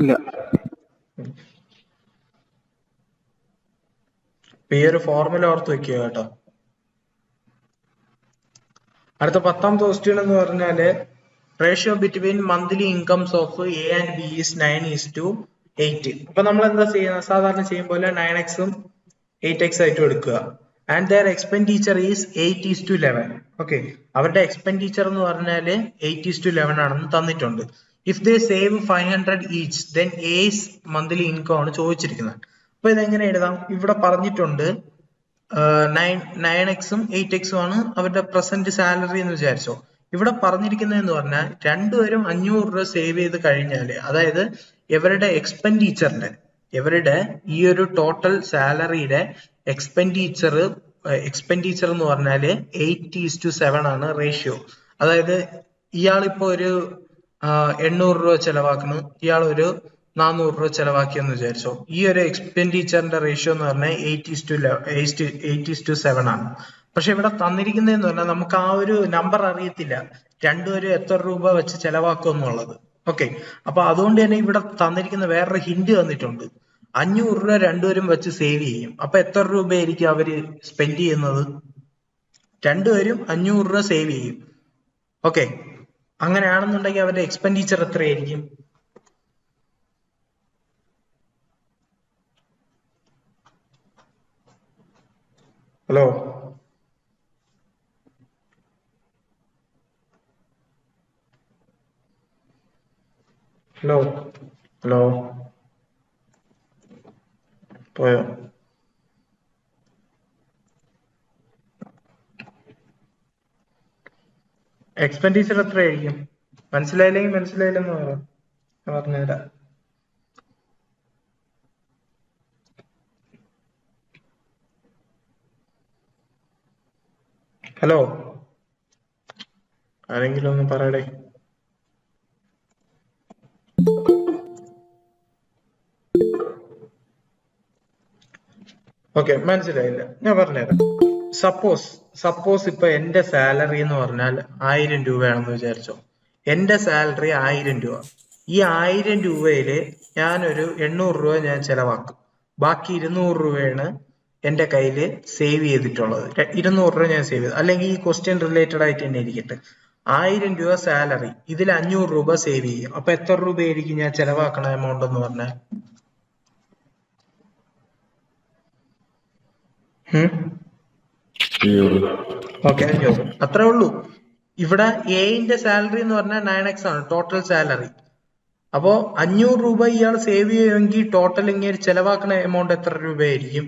[SPEAKER 3] ഇല്ല.
[SPEAKER 1] ഈ ഒരു ഫോർമുല ഓർത്ത് വെക്കുക കേട്ടോ. അടുത്ത 10ാമത്തെ ക്വസ്റ്റ്യൻ എന്ന് പറഞ്ഞാല് ratio between monthly incomes of A and B is 9:8. അപ്പൊ നമ്മൾ എന്താ ചെയ്യുന്നത്? സാധാരണ ചെയ്യും പോലെ 9x-ഉം 8x ആയിട്ടും എടുക്കുക. And their expenditure is 8:11. Okay, അവരുടെ എക്സ്പെൻഡിച്ചർ എന്ന് പറഞ്ഞാല് 8:11 ആണെന്ന് തന്നിട്ടുണ്ട്. If they save 500 each then S monthly income ആണ് ചോദിച്ചിരിക്കുന്നത്. അപ്പൊ ഇതെങ്ങനെ എഴുതാം? ഇവിടെ പറഞ്ഞിട്ടുണ്ട് 9x-ഉം 8x-ഉം ആണ് അവരുടെ പ്രസന്റ് സാലറി എന്ന് വിചാരിച്ചോ. ഇവിടെ പറഞ്ഞിരിക്കുന്നതെന്ന് പറഞ്ഞാൽ രണ്ടുപേരും 500 രൂപ സേവ് ചെയ്ത് കഴിഞ്ഞാല്, അതായത് ഇവരുടെ ഇവരുടെ ഈ ഒരു ടോട്ടൽ സാലറിയുടെ എക്സ്പെൻഡിച്ചർ എന്ന് പറഞ്ഞാല് 8:7 ആണ് റേഷ്യോ. അതായത് ഇയാളിപ്പോ ഒരു 800 രൂപ ചെലവാക്കുന്നു, ഇയാൾ ഒരു 400 രൂപ ചെലവാക്കിയെന്ന് വിചാരിച്ചോ. ഈ ഒരു എക്സ്പെൻഡിച്ചറിന്റെ റേഷ്യോ എന്ന് പറഞ്ഞാൽ 8:7 ആണ്. പക്ഷെ ഇവിടെ തന്നിരിക്കുന്നതെന്ന് പറഞ്ഞാൽ നമുക്ക് ആ ഒരു നമ്പർ അറിയത്തില്ല, രണ്ടുപേരും എത്ര രൂപ വെച്ച് ചെലവാക്കും എന്നുള്ളത്. ഓക്കെ, അപ്പൊ അതുകൊണ്ട് തന്നെ ഇവിടെ തന്നിരിക്കുന്ന വേറൊരു ഹിന്റ് തന്നിട്ടുണ്ട്, 500 രൂപ രണ്ടുപേരും വെച്ച് സേവ് ചെയ്യും. അപ്പൊ എത്ര രൂപയായിരിക്കും അവര് സ്പെൻഡ് ചെയ്യുന്നത്? രണ്ടുപേരും 500 രൂപ സേവ് ചെയ്യും. ഓക്കെ, അങ്ങനെയാണെന്നുണ്ടെങ്കിൽ അവരുടെ എക്സ്പെൻഡിച്ചർ എത്രയായിരിക്കും? ഹലോ ഹലോ ഹലോ, പോയോ? എക്സ്പെൻഡിച്ചർ എത്രയായിരിക്കും? മനസ്സിലായില്ലെങ്കിൽ മനസ്സിലായില്ലെന്ന് പറഞ്ഞുതരാം. ഹലോ, ആരെങ്കിലും ഒന്ന് പറയടേ. ഓക്കെ, മനസ്സിലായില്ല, ഞാൻ പറഞ്ഞുതരാം. സപ്പോസ് ഇപ്പൊ എന്റെ സാലറി എന്ന് പറഞ്ഞാൽ 1000 രൂപയാണെന്ന് വിചാരിച്ചോ. എന്റെ സാലറി 1000 രൂപ. ഈ 1000 രൂപയില് ഞാനൊരു 800 രൂപ ഞാൻ ചെലവാക്കും. ബാക്കി 200 രൂപയാണ് എന്റെ കയ്യില് സേവ് ചെയ്തിട്ടുള്ളത്. 200 രൂപ ഞാൻ സേവ് ചെയ്തു. അല്ലെങ്കിൽ ഈ ക്വസ്റ്റ്യൻ റിലേറ്റഡ് ആയിട്ട് തന്നെ ഇരിക്കട്ടെ. 1000 രൂപ സാലറി, ഇതിൽ 500 രൂപ സേവ് ചെയ്യും. അപ്പൊ എത്ര രൂപയായിരിക്കും ഞാൻ ചെലവാക്കണ എമൗണ്ട് എന്ന് പറഞ്ഞാൽ? ഓക്കെ, 500. അത്രേ ഉള്ളൂ. ഇവിടെ എന്റെ സാലറി എന്ന് പറഞ്ഞാൽ 9x ആണ്, ടോട്ടൽ സാലറി. അപ്പോ 500 രൂപ ഇയാൾ സേവ് ചെയ്യുമെങ്കിൽ ടോട്ടൽ ഇങ്ങനെ ചെലവാക്കുന്ന എമൗണ്ട് എത്ര രൂപയായിരിക്കും?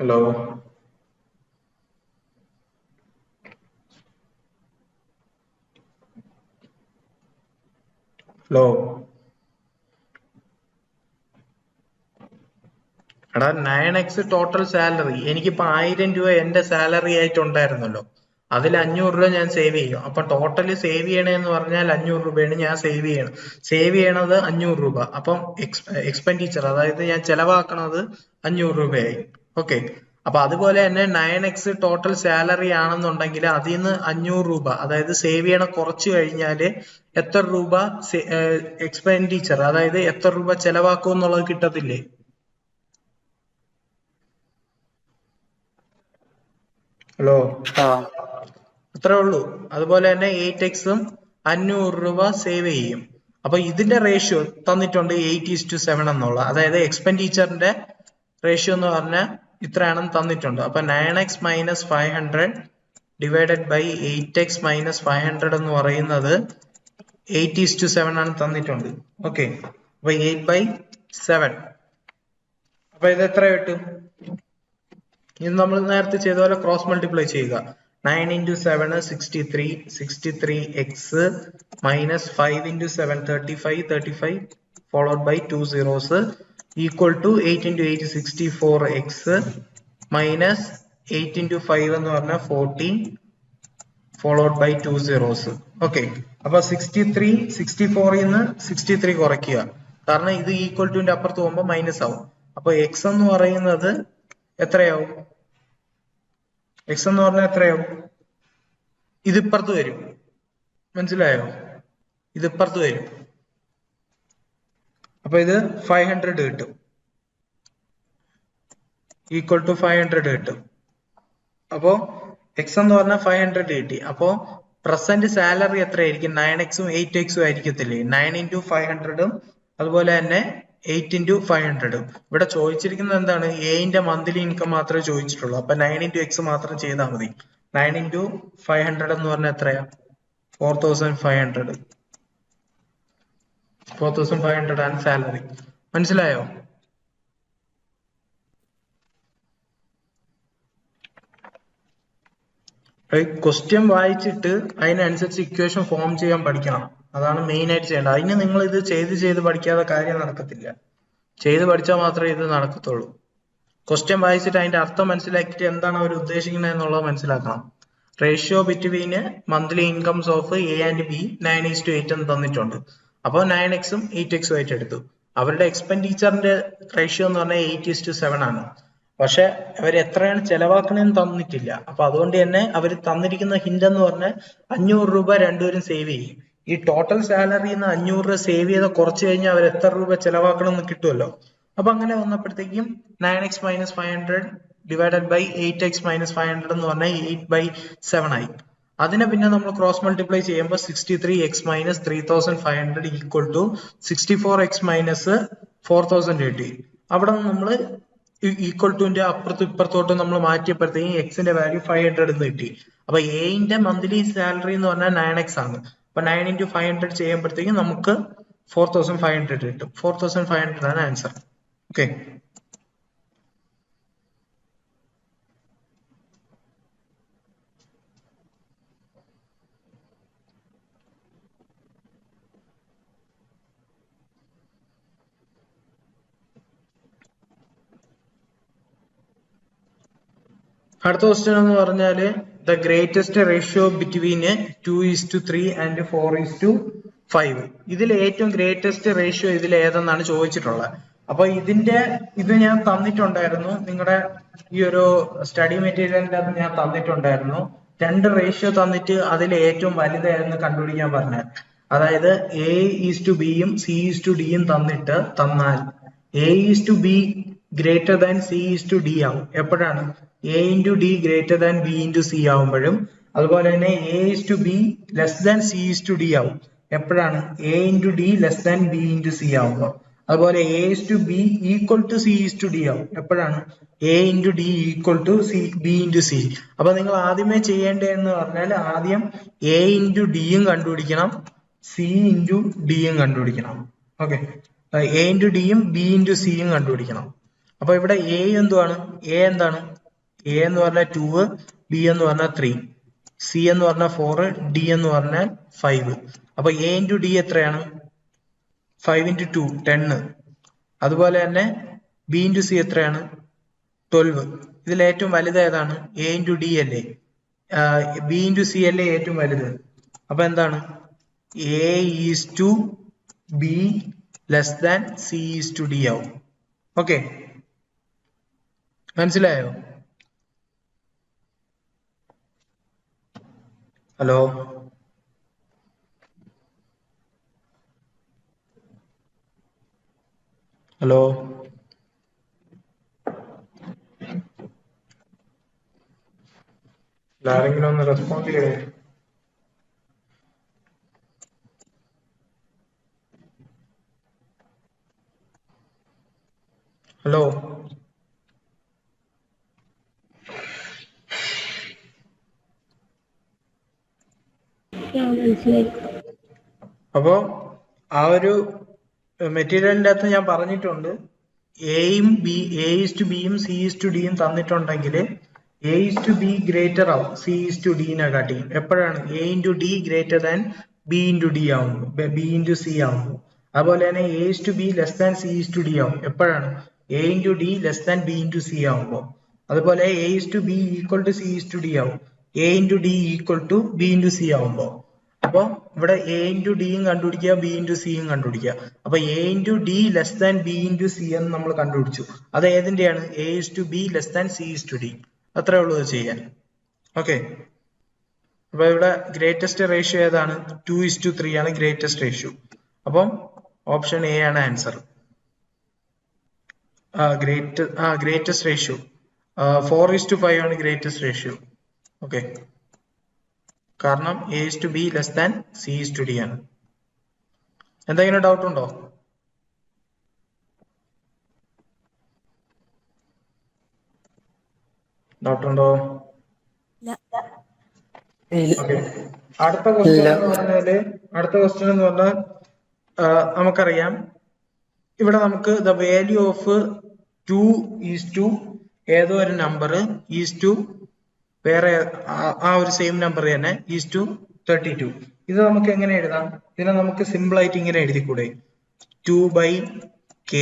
[SPEAKER 1] ഹലോ, ഹലോ, എടാ 9x ടോട്ടൽ സാലറി. എനിക്കിപ്പോ 1000 രൂപ എന്റെ സാലറി ആയിട്ടുണ്ടായിരുന്നല്ലോ. അതിൽ 500 രൂപ ഞാൻ സേവ് ചെയ്യും. അപ്പൊ ടോട്ടല് സേവ് ചെയ്യണേന്ന് പറഞ്ഞാൽ 500 രൂപയാണ് ഞാൻ സേവ് ചെയ്യണം. സേവ് ചെയ്യണത് 500 രൂപ. അപ്പം എക്സ്പെൻഡിച്ചർ, അതായത് ഞാൻ ചെലവാക്കണത് 500 രൂപയായി. ഓക്കെ, അപ്പൊ അതുപോലെ തന്നെ 9x ടോട്ടൽ സാലറി ആണെന്നുണ്ടെങ്കിൽ അതിൽ നിന്ന് 500 രൂപ, അതായത് സേവ് ചെയ്യണ കുറച്ച് കഴിഞ്ഞാല് എത്ര രൂപ എക്സ്പെൻഡിച്ചർ, അതായത് എത്ര രൂപ ചെലവാക്കും എന്നുള്ളത് കിട്ടത്തില്ലേ? ഹലോ, അത്രേ ഉള്ളൂ. അതുപോലെ തന്നെ 8x 500 രൂപ സേവ് ചെയ്യും. അപ്പൊ ഇതിന്റെ റേഷ്യോ തന്നിട്ടുണ്ട് 8:7 എന്നുള്ള, അതായത് എക്സ്പെൻഡിച്ചറിന്റെ റേഷ്യോ എന്ന് പറഞ്ഞാൽ ഇത്രയാണെന്ന് തന്നിട്ടുണ്ട്. അപ്പൊ 9x minus 500 divided by 8x minus 500 എന്ന് പറയുന്നത് 8:7 ആണ് തന്നിട്ടുണ്ട്. ഓക്കെ, അപ്പൊ 8/7. അപ്പൊ ഇത് എത്ര കിട്ടും? ഇത് നമ്മൾ നേരത്തെ ചെയ്ത പോലെ ക്രോസ് മൾട്ടിപ്ലൈ ചെയ്യുക. 9 into 7 63, 63x minus 5 into 7 35, 35 followed by 2 zeros equal to 8 into 8 64x minus 8 into 5 എന്ന് പറഞ്ഞാൽ 40 followed by 2 zeros. ഓക്കെ, അപ്പൊ 63 64 നിന്ന് 63 കുറയ്ക്കുക, കാരണം ഇത് ഈക്വൽ ടുന്റെ അപ്പുറത്ത് പോകുമ്പോൾ മൈനസ് ആവും. അപ്പൊ എക്സ് എന്ന് പറയുന്നത് എത്രയാവും? എക്സ് എന്ന് പറഞ്ഞാൽ എത്രയാവും? ഇതിപ്പുറത്ത് വരും, മനസ്സിലായോ? ഇതിപ്പുറത്ത് വരും. അപ്പൊ ഇത് 500 കിട്ടും, ഈക്വൽ ടു 500 കിട്ടും. അപ്പോ എക്സ് എന്ന് പറഞ്ഞാൽ 500 കിട്ടി. അപ്പോ പ്രസന്റ് സാലറി എത്രയായിരിക്കും? 9x 8x ആയിരിക്കത്തില്ലേ? 9 into 500 അതുപോലെ തന്നെ 8 into 500. ഇവിടെ ചോദിച്ചിരിക്കുന്നത് എന്താണ്? എന്റെ മന്ത്ലി ഇൻകം മാത്രമേ ചോദിച്ചിട്ടുള്ളൂ. അപ്പൊ 9 into x മാത്രം ചെയ്താൽ മതി. 9 into 500 എന്ന് പറഞ്ഞാൽ എത്രയാ? 4500. 4500 ആണ് സാലറി. മനസ്സിലായോ? ക്വസ്റ്റ്യൻ വായിച്ചിട്ട് അതിനനുസരിച്ച് ഇക്വേഷൻ ഫോം ചെയ്യാൻ പഠിക്കണം. അതാണ് മെയിൻ ആയിട്ട് ചെയ്യേണ്ടത്. അതിന് നിങ്ങൾ ഇത് ചെയ്ത് പഠിക്കാതെ കാര്യം നടക്കത്തില്ല. ചെയ്ത് പഠിച്ചാൽ മാത്രമേ ഇത് നടക്കത്തുള്ളൂ. ക്വസ്റ്റ്യൻ വായിച്ചിട്ട് അതിന്റെ അർത്ഥം മനസ്സിലാക്കിയിട്ട് എന്താണ് അവർ ഉദ്ദേശിക്കുന്നത് എന്നുള്ളത് മനസ്സിലാക്കണം. Ratio between monthly incomes of A and B 9:8 എന്ന് തന്നിട്ടുണ്ട്. അപ്പോൾ 9x 8x ആയിട്ട് എടുത്തു. അവരുടെ എക്സ്പെൻഡിച്ചറിന്റെ റേഷ്യോ എന്ന് പറഞ്ഞാൽ 8:7 ആണ്. പക്ഷെ അവർ എത്രയാണ് ചെലവാക്കണമെന്ന് തന്നിട്ടില്ല. അപ്പൊ അതുകൊണ്ട് തന്നെ അവർ തന്നിരിക്കുന്ന ഹിന്റ് എന്ന് പറഞ്ഞാൽ 500 രൂപ രണ്ടുപേരും സേവ് ചെയ്യും. ഈ ടോട്ടൽ സാലറിയിൽ നിന്ന് 500 രൂപ സേവ് ചെയ്ത് കുറച്ച് കഴിഞ്ഞാൽ അവർ എത്ര രൂപ ചെലവാക്കണം എന്ന് കിട്ടുമല്ലോ. അപ്പൊ അങ്ങനെ വന്നപ്പോഴത്തേക്കും 9x minus 500 divided by 8x minus 500 എന്ന് പറഞ്ഞാൽ 8/7 ആയി. അതിനെ പിന്നെ നമ്മൾ ക്രോസ് മൾട്ടിപ്ലൈ ചെയ്യുമ്പോൾ 63x minus 3500 equal to 64x minus 4000 കിട്ടി. അവിടെ നമ്മൾ ഈക്വൽ ടുന്റെ അപ്പുറത്തും ഇപ്പുറത്തോട്ടും നമ്മൾ മാറ്റിയപ്പോഴത്തേക്കും എക്സിന്റെ വാല്യൂ 500 എന്ന് കിട്ടി. അപ്പൊ എന്റെ മന്ത്ലി സാലറി എന്ന് പറഞ്ഞാൽ 9x ആണ്. അപ്പൊ 9 into 500 ചെയ്യുമ്പോഴത്തേക്കും നമുക്ക് 4500 കിട്ടും. 4500 ആണ് ആൻസർ. ഓക്കെ. അടുത്ത ക്വസ്റ്റ്യൻ എന്ന് പറഞ്ഞാല് the greatest ratio between 2:3 and 4:5. ഇതിൽ ഏറ്റവും ഗ്രേറ്റസ്റ്റ് റേഷ്യോ ഇതിൽ ഏതെന്നാണ് ചോദിച്ചിട്ടുള്ളത്. അപ്പൊ ഇത് ഞാൻ തന്നിട്ടുണ്ടായിരുന്നു നിങ്ങളുടെ ഈ ഒരു സ്റ്റഡി മെറ്റീരിയലിന്റെ അത് ഞാൻ തന്നിട്ടുണ്ടായിരുന്നു. രണ്ട് റേഷ്യോ തന്നിട്ട് അതിൽ ഏറ്റവും വലുതായിരുന്നു കണ്ടുപിടിക്കാൻ പറഞ്ഞത്. അതായത് A:Bയും C:Dയും തന്നാൽ A:B ഗ്രേറ്റർ ദാൻ C:D ആവും എപ്പോഴാണ് A into D greater than B into C ആവുമ്പോഴും, അതുപോലെ തന്നെ A:B ലെസ് ദാൻ C:D ആവും എപ്പോഴാണ് A into D less than B into C ആവുമ്പോൾ. അതുപോലെ A:B ഈക്വൽ ടു C:D ആവും എപ്പോഴാണ് A into D equal to B into C. അപ്പൊ നിങ്ങൾ ആദ്യമേ ചെയ്യേണ്ടതെന്ന് പറഞ്ഞാൽ ആദ്യം A into D യും കണ്ടുപിടിക്കണം, C into D യും കണ്ടുപിടിക്കണം. ഓക്കെ, A into D യും B into C യും കണ്ടുപിടിക്കണം. അപ്പൊ ഇവിടെ A എന്താണ്? A എന്ന് പറഞ്ഞാൽ 2, B എന്ന് പറഞ്ഞാൽ 3, C എന്ന് പറഞ്ഞാൽ 4, D എന്ന് പറഞ്ഞാൽ 5. അപ്പൊ A into D എത്രയാണ്? 5 into 2 10. അതുപോലെ തന്നെ B into C എത്രയാണ്? 12. ഇതിൽ ഏറ്റവും വലുത് ഏതാണ്? A into D അല്ലേ? B into C അല്ലേ ഏറ്റവും വലുത്? അപ്പൊ എന്താണ്? A is to B less than C is to D ആവും. ഓക്കെ, മനസ്സിലായോ? ഹലോ, ഹലോ, ആരെങ്കിലും ഒന്ന് റെസ്പോണ്ട് ചെയ്യേ. ഹലോ, അപ്പോ ആ ഒരു മെറ്റീരിയലിന്റെ അകത്ത് ഞാൻ പറഞ്ഞിട്ടുണ്ട്, A:B യും C:D യും തന്നിട്ടുണ്ടെങ്കിൽ A:B ഗ്രേറ്റർ ആവും C:D കാട്ടി എപ്പോഴാണ് A into D greater than B into D ആവുമ്പോൾ, B into C ആവുമ്പോൾ. അതുപോലെ തന്നെ A:B ലെസ് ദാൻ C:D ആവും എപ്പോഴാണ് A into D less than B into C ആവുമ്പോൾ. അതുപോലെ A:B ഈക്വൽ ടു C:D ആവും A into D equal to B into C ആവുമ്പോൾ. അപ്പൊ ഇവിടെ A into D യും കണ്ടുപിടിക്കുക, B into C യും കണ്ടുപിടിക്കുക. അപ്പൊ A into D less than B into C എന്ന് നമ്മൾ കണ്ടുപിടിച്ചു. അത് ഏതിന്റെയാണ്? A:B less than C:D. അത്രേ ഉള്ളൂ അത് ചെയ്യാൻ. ഓക്കെ, അപ്പൊ ഇവിടെ ഗ്രേറ്റസ്റ്റ് റേഷ്യോ ഏതാണ്? 2:3 ആണ് ഗ്രേറ്റസ്റ്റ് റേഷ്യോ. അപ്പം ഓപ്ഷൻ എ ആണ് ആൻസർ. ഗ്രേറ്റസ്റ്റ് റേഷ്യോ 4:5 ആണ് ഗ്രേറ്റസ്റ്റ് റേഷ്യോ. ഓക്കെ, കാരണം A:B ലെസ് ദാൻ C:D ആണ്. എന്തെങ്കിലും ഡൗട്ട് ഉണ്ടോ? ഡൗട്ട് ഉണ്ടോ? ഓക്കെ, അടുത്ത ക്വസ്റ്റ്യൻ എന്ന് പറഞ്ഞാൽ നമുക്കറിയാം ഇവിടെ നമുക്ക് ദ വാല്യൂ ഓഫ് 2 ഏതോ ഒരു നമ്പർ വേറെ ആ ഒരു സെയിം നമ്പർ തന്നെ 32. ഇത് നമുക്ക് എങ്ങനെ എഴുതാം? ഇതിനെ നമുക്ക് സിമ്പിൾ ആയിട്ട് ഇങ്ങനെ എഴുതിക്കൂടെ? 2/k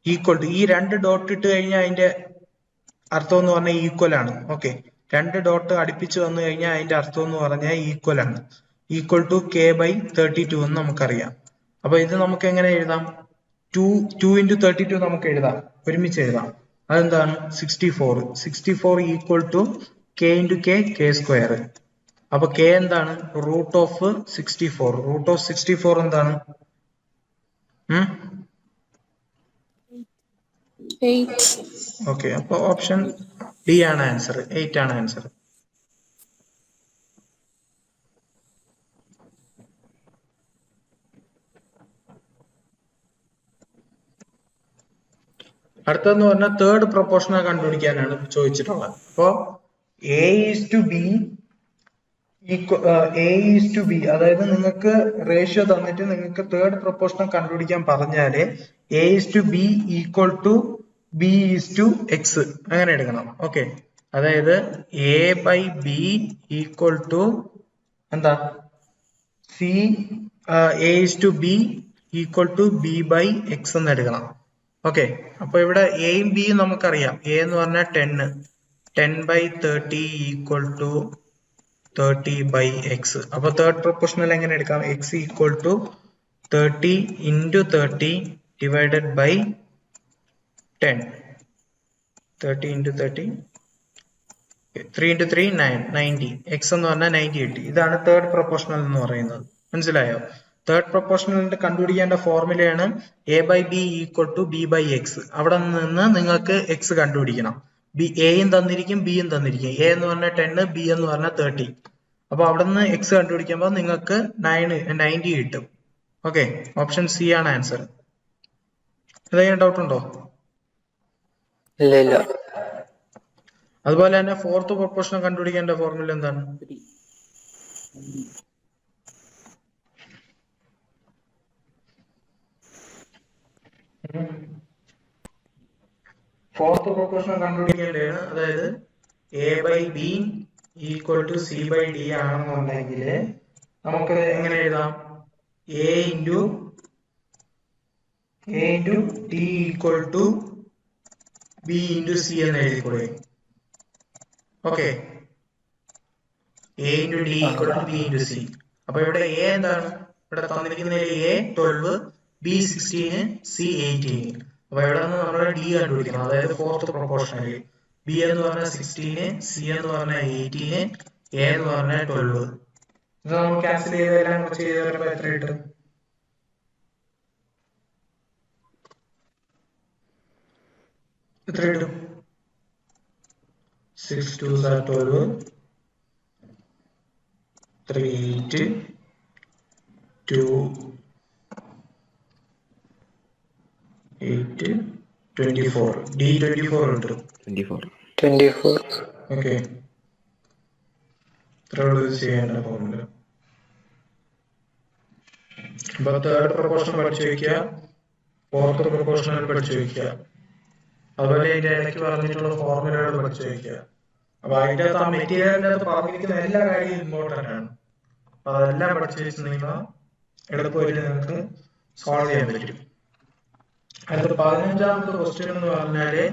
[SPEAKER 1] ഈക്വൽ ടു, ഈ രണ്ട് ഡോട്ട് ഇട്ട് കഴിഞ്ഞാൽ അതിന്റെ അർത്ഥം എന്ന് പറഞ്ഞാൽ ഈക്വൽ ആണ്. ഓക്കെ, രണ്ട് ഡോട്ട് അടുപ്പിച്ച് വന്നു കഴിഞ്ഞാൽ അതിന്റെ അർത്ഥം എന്ന് പറഞ്ഞാൽ ഈക്വൽ ആണ്. ഈക്വൽ ടു k/32 എന്ന് നമുക്കറിയാം. അപ്പൊ ഇത് നമുക്ക് എങ്ങനെ എഴുതാം? 2 into 32 നമുക്ക് എഴുതാം, ഒരുമിച്ച് എഴുതാം. അതെന്താണ്? 64 equal to k into k square. അപ്പൊ k എന്താണ്? റൂട്ട് ഓഫ് 64 എന്താണ്? 8. ഓക്കെ, അപ്പൊ ഓപ്ഷൻ ഡി ആണ് ആൻസർ. 8 ആണ് ആൻസർ. അടുത്തെന്ന് പറഞ്ഞാൽ തേർഡ് പ്രൊപ്പോർഷണൽ കണ്ടുപിടിക്കാനാണ് ചോദിച്ചിട്ടുള്ളത്. അപ്പോ എ ഈസ് ടു ബി അതായത് നിങ്ങൾക്ക് റേഷ്യോ തന്നിട്ട് നിങ്ങൾക്ക് തേർഡ് പ്രൊപ്പോർഷണൽ കണ്ടുപിടിക്കാൻ പറഞ്ഞാല് A is to B equal to B is to X അങ്ങനെ എടുക്കണം. ഓക്കെ, അതായത് A by B equal to എന്താ C A is to B equal to B by X എന്ന് എടുക്കണം. ഓക്കെ, അപ്പൊ ഇവിടെ എയും ബിയും നമുക്കറിയാം. എ എന്ന് പറഞ്ഞാൽ 10/30 ഈക്വൽ ടു 30 ബൈ എക്സ്. അപ്പൊ തേർഡ് പ്രൊപ്പോർഷണൽ എങ്ങനെ എടുക്കാം? X equal to 30 into 30 divided by 10. 30 into 30 3 into 3 90. എക്സ് എന്ന് പറഞ്ഞാൽ 90 കിട്ടി. ഇതാണ് തേർഡ് പ്രൊപ്പോർഷണൽ എന്ന് പറയുന്നത്. മനസ്സിലായോ? തേർഡ് പ്രൊപ്പോർഷണലിന്റെ കണ്ടുപിടിക്കേണ്ട ഫോർമുലയാണ് A by B equal to B by X. അവിടെ നിന്ന് നിങ്ങൾക്ക് എക്സ് കണ്ടുപിടിക്കണം. എയും തന്നിരിക്കും ബിയും തന്നിരിക്കും. എ എന്ന് പറഞ്ഞാൽ 10, ബി എന്ന് പറഞ്ഞാൽ 30. അപ്പൊ അവിടെ നിന്ന് എക്സ് കണ്ടുപിടിക്കുമ്പോൾ നിങ്ങൾക്ക് 90 കിട്ടും. ഓക്കെ, ഓപ്ഷൻ സി ആണ് ആൻസർ. എന്തെങ്കിലും ഡൗട്ട് ഉണ്ടോ?
[SPEAKER 2] ഇല്ല.
[SPEAKER 1] അതുപോലെ തന്നെ ഫോർത്ത് പ്രൊപ്പോർഷൻ കണ്ടുപിടിക്കേണ്ട ഫോർമുല എന്താണ്? ഫോർത്ത് പ്രൊപ്പോർഷൻ കണ്ടുപിടിക്കേണ്ടതാണ്. അതായത് A by B equal to C by D ആണെന്നുണ്ടെങ്കിൽ നമുക്ക് എങ്ങനെ എഴുതാം? A into T equal to B into C എന്ന് എഴുതിക്കൂടെ? Okay, A into D equal to B into C. അപ്പൊ ഇവിടെ എ എന്താണ്? ഇവിടെ തന്നിരിക്കുന്നതിൽ എ 12, ബി 16, സി 18. അപ്പൊ ഇവിടെ നിന്ന് നമ്മൾ ഡി കണ്ടുപിടിക്കണം. അതായത് ഫോർത്ത് പ്രൊപ്പോർഷനിൽ ബി എന്ന് പറഞ്ഞാൽ 16, സി എന്ന് പറഞ്ഞാൽ 18, എ എന്ന് പറഞ്ഞാൽ 12. ഇത് നമ്മൾ ക്യാൻസൽ ചെയ്തെല്ലാം ചെയ്ത് വരുമ്പോ എത്ര കിട്ടും? എത്ര കിട്ടും? 6 2s are 12, 3 8, 2 8 24. D 24 കിട്ടും.
[SPEAKER 2] 24.
[SPEAKER 1] ഓക്കെ, ഇത്രയുള്ളൂ ചെയ്യേണ്ട ഫോർമുല. അപ്പൊ തേർഡ് പ്രൊപ്പോർഷൻ പഠിച്ചു വെക്കുക, ഫോർത്ത് പ്രൊപ്പോർഷണൽ പഠിച്ചു വെക്കുക, അതുപോലെ ഇതിന്റെ ഇടയ്ക്ക് പറഞ്ഞിട്ടുള്ള ഫോർമുലകൾ പഠിച്ചു വെക്കുക. അപ്പൊ അതിന്റെ അകത്ത് ആ മെറ്റീരിയലിന്റെ അകത്ത് പറഞ്ഞിരിക്കുന്ന എല്ലാ കാര്യവും ഇമ്പോർട്ടന്റ് ആണ്. അപ്പൊ അതെല്ലാം പഠിച്ചു വെച്ച് നിങ്ങൾ എളുപ്പമായിട്ട് നിങ്ങൾക്ക് സോൾവ് ചെയ്യാൻ പറ്റും. അടുത്ത 15ാമത്തെ ക്വസ്റ്റ്യൻ എന്ന് പറഞ്ഞാല്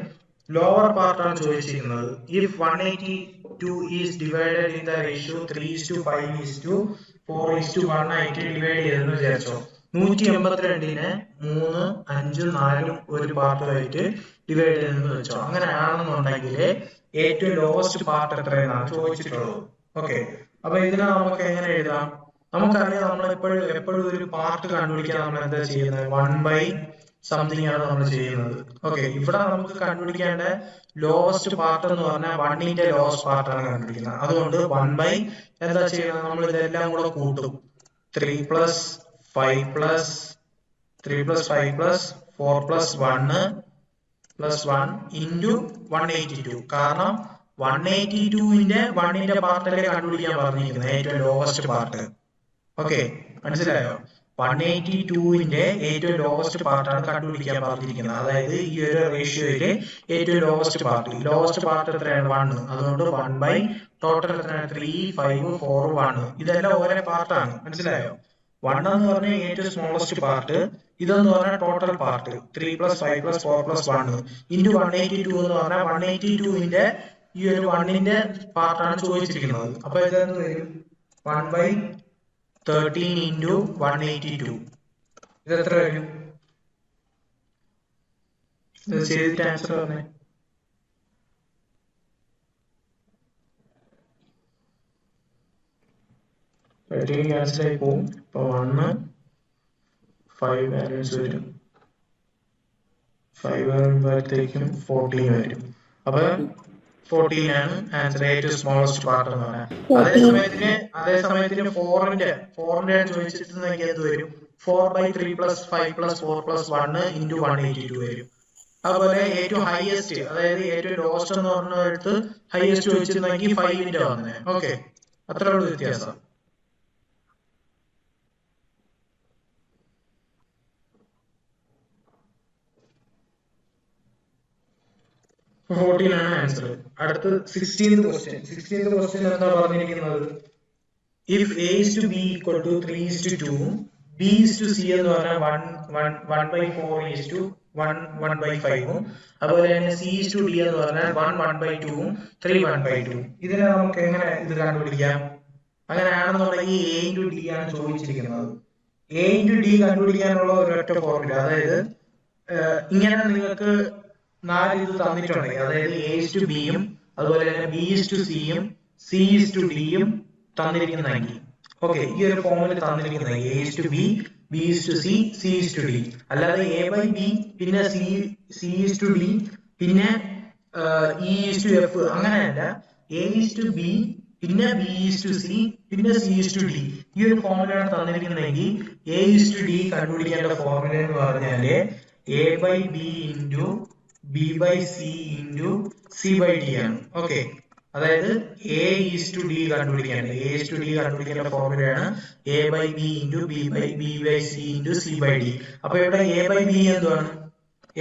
[SPEAKER 1] ലോവർ പാർട്ടാണ് ചോദിച്ചിരിക്കുന്നത്. If 182 is divided in the ratio 3:5:4:1 ആയിട്ട് ഡിവൈഡ് ചെയ്തെന്ന് വിചാരിച്ചോ. 182നെ 3, 5, 4 ഒരു പാർട്ടുമായിട്ട് ഡിവൈഡ് ചെയ്തെന്ന് വെച്ചോ. അങ്ങനെ ആണെന്നുണ്ടെങ്കിൽ ഏറ്റവും ലോവസ്റ്റ് പാർട്ട് എത്രയെന്നാണ് ചോദിച്ചിട്ടുള്ളത്. ഓക്കെ, അപ്പൊ ഇതിനെ നമുക്ക് എങ്ങനെ എഴുതാം? നമുക്കറിയാം, നമ്മൾ എപ്പോഴും ഒരു പാർട്ട് കണ്ടുപിടിക്കാൻ നമ്മൾ എന്താ ചെയ്യുന്നത്? 1 സംതിങ് ആണ് നമ്മൾ ചെയ്യുന്നത്. ഓക്കെ, ഇവിടെ നമുക്ക് കണ്ടുപിടിക്കേണ്ട ലോവസ്റ്റ് പാർട്ട് എന്ന് പറഞ്ഞാൽ 1ന്റെ ലോവസ്റ്റ് പാർട്ടാണ് കണ്ടുപിടിക്കുന്നത്. അതുകൊണ്ട് 1 എന്താ ചെയ്യുന്നത്? നമ്മൾ ഇതെല്ലാം കൂടെ കൂട്ടും. 3 + 5 + 4 + 1 ഇൻറ്റു 182. കാരണം 182ന്റെ പാർട്ടല്ലേ കണ്ടുപിടിക്കാൻ പറഞ്ഞിരിക്കുന്നത്, ഏറ്റവും ലോവസ്റ്റ് പാർട്ട്. ഓക്കെ, മനസ്സിലായോ? 182ന്റെ ഏറ്റവും ലോവസ്റ്റ് പാർട്ടാണ് കണ്ടുപിടിക്കാൻ പറഞ്ഞിരിക്കുന്നത്. അതായത് ഈ ഒരു റേഷ്യോയില് ഏറ്റവും ലോവസ്റ്റ് പാർട്ട് എത്രയാണ്? 1. അതുകൊണ്ട് 1 ടോട്ടൽ എത്രയാണ്? 3 5 4 1. ഇതെല്ലാം ഓരോ പാർട്ടാണ്. മനസ്സിലായോ? 1 എന്ന് പറഞ്ഞാൽ ഏറ്റവും സ്മോളസ്റ്റ് പാർട്ട്, ഇതെന്ന് പറഞ്ഞാൽ ടോട്ടൽ പാർട്ട് 3 + 5 + 4 + 1 ഇൻറ്റു 182 എന്ന് പറഞ്ഞാൽ 182ന്റെ ഈ ഒരു 1ന്റെ പാർട്ടാണ് ചോദിച്ചിരിക്കുന്നത്. അപ്പൊ ഇതെന്ത് വരും? 1/13 ഇൻറ്റു 182. ഇത് എത്ര വരും? ഇത് ചെയ്തിട്ട് ആൻസർ പറഞ്ഞേ. ക്യാൻസൽ ആയി പോകും. ഇപ്പൊ 1 5 ബാലൻസ് വരും. 5 വരുമ്പോഴത്തേക്കും 14 വരും. അപ്പൊ 14 ആണ് ആൻസർ, ഏറ്റവും സ്മോളസ്റ്റ് പാർട്ട് എന്ന് പറയാം. അതേസമയത്തിന് 4ന്റെ ചോദിച്ചിട്ടുണ്ടെങ്കിൽ എന്ത് വരും? 4/3 + 5 + 4 + 1 ഇൻറ്റു 182 വരും. അതുപോലെ ഏറ്റവും ഹയസ്റ്റ്, അതായത് ഏറ്റവും ലോസ്റ്റ് എന്ന് പറഞ്ഞിടത്ത് ഹയസ്റ്റ് വെച്ചിരുന്നെങ്കിൽ 5 വന്നേ. ഓക്കെ, അത്രേ ഉള്ളൂ വ്യത്യാസം. ആണ് ആൻസർ. അടുത്ത് 16th ക്വസ്റ്റ്യൻ. 16th ക്വസ്റ്റ്യൻ എന്താ പറഞ്ഞിരിക്കുന്നത്? If a is to b equal to 3 is to 2, b is to c എന്ന് പറഞ്ഞാൽ 1/4 is to 1/5, അതുപോലെ തന്നെ c is to d എന്ന് പറഞ്ഞാൽ 1/2, 3 1/2. ഇതിനെ നമുക്ക് എങ്ങനെ ഇത് കണ്ടുപിടിക്കാം? അങ്ങനെയാണെന്നുണ്ടെങ്കിൽ a into d ആണ് ചോദിച്ചിരിക്കുന്നത്. a into d കണ്ടുപിടിക്കാനുള്ള ഒരൊറ്റ ഫോർമുല, അതായത് ഇങ്ങനെ നിങ്ങൾക്ക് 4 ഇത് തന്നിട്ടുണ്ടെങ്കിൽ, അതായത് a is to b യും അതുപോലെ തന്നെ b is to c യും c is to d യും തന്നിരിക്കുന്നെങ്കിൽ, ഓക്കെ, ഈ ഒരു ഫോമിൽ തന്നിരിക്കുന്നെങ്കിൽ a is to b, b is to c, c is to d, അല്ലാതെ a by b പിന്നെ c is to d പിന്നെ e is to f അങ്ങനെയല്ല. a is to b പിന്നെ b is to c പിന്നെ c is to d, ഈ ഒരു ഫോർമുലയാണ് തന്നിരിക്കുന്നെങ്കിൽ a is to d കണ്ടുപിടിക്കേണ്ട ഫോർമുല എന്ന് പറഞ്ഞാല് a by b into b by c into c by d ആണ്. ഓക്കെ, അതായത് a is to d കണ്ടുപിടിക്കേണ്ടത്, a is to d കണ്ടുപിടിക്കേണ്ട ഫോർമുലയാണ് a by b into b by c into c by d. അപ്പൊ ഇവിടെ a by b എന്താണ്?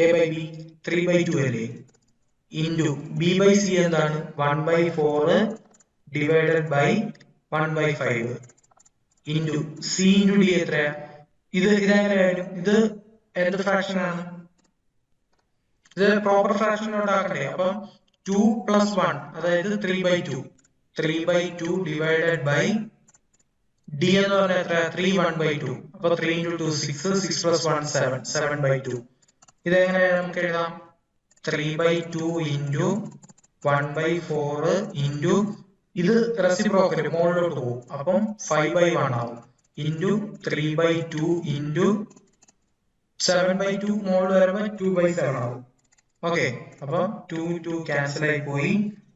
[SPEAKER 1] a by b 3/2 അല്ലേ, into b by c എന്താണ്? 1/4 divided by 1/5 into c into d എത്രയാ? ഇതെങ്ങനെയായാലും ഇത് എന്ത് fraction ആണ്? ഇത് പ്രോപ്പർ ഫ്രാക്ഷനോട്ട് ആക്കണ്ടേ? അപ്പം 2 + 1, അതായത് 3/2 ഡിവൈഡഡ് ബൈ d എന്ന് പറഞ്ഞാൽ എത്ര? 3 1/2. അപ്പൊ 3 into 2 6, 6 + 1 7, 7/2. ഇതെങ്ങനെ നമുക്ക് എഴുതാം? 3/2 into 1/4 into ഇത് റെസിപ്രോക്കൽ മുകളിലോട്ട് പോകും, അപ്പം 5/1 ആവും, into 3/2 into 7/2 മുകളിൽ വരുമ്പോൾ 2/7 ആവും. ഓക്കെ, അപ്പൊ 2 ക്യാൻസൽ ആയി പോയി.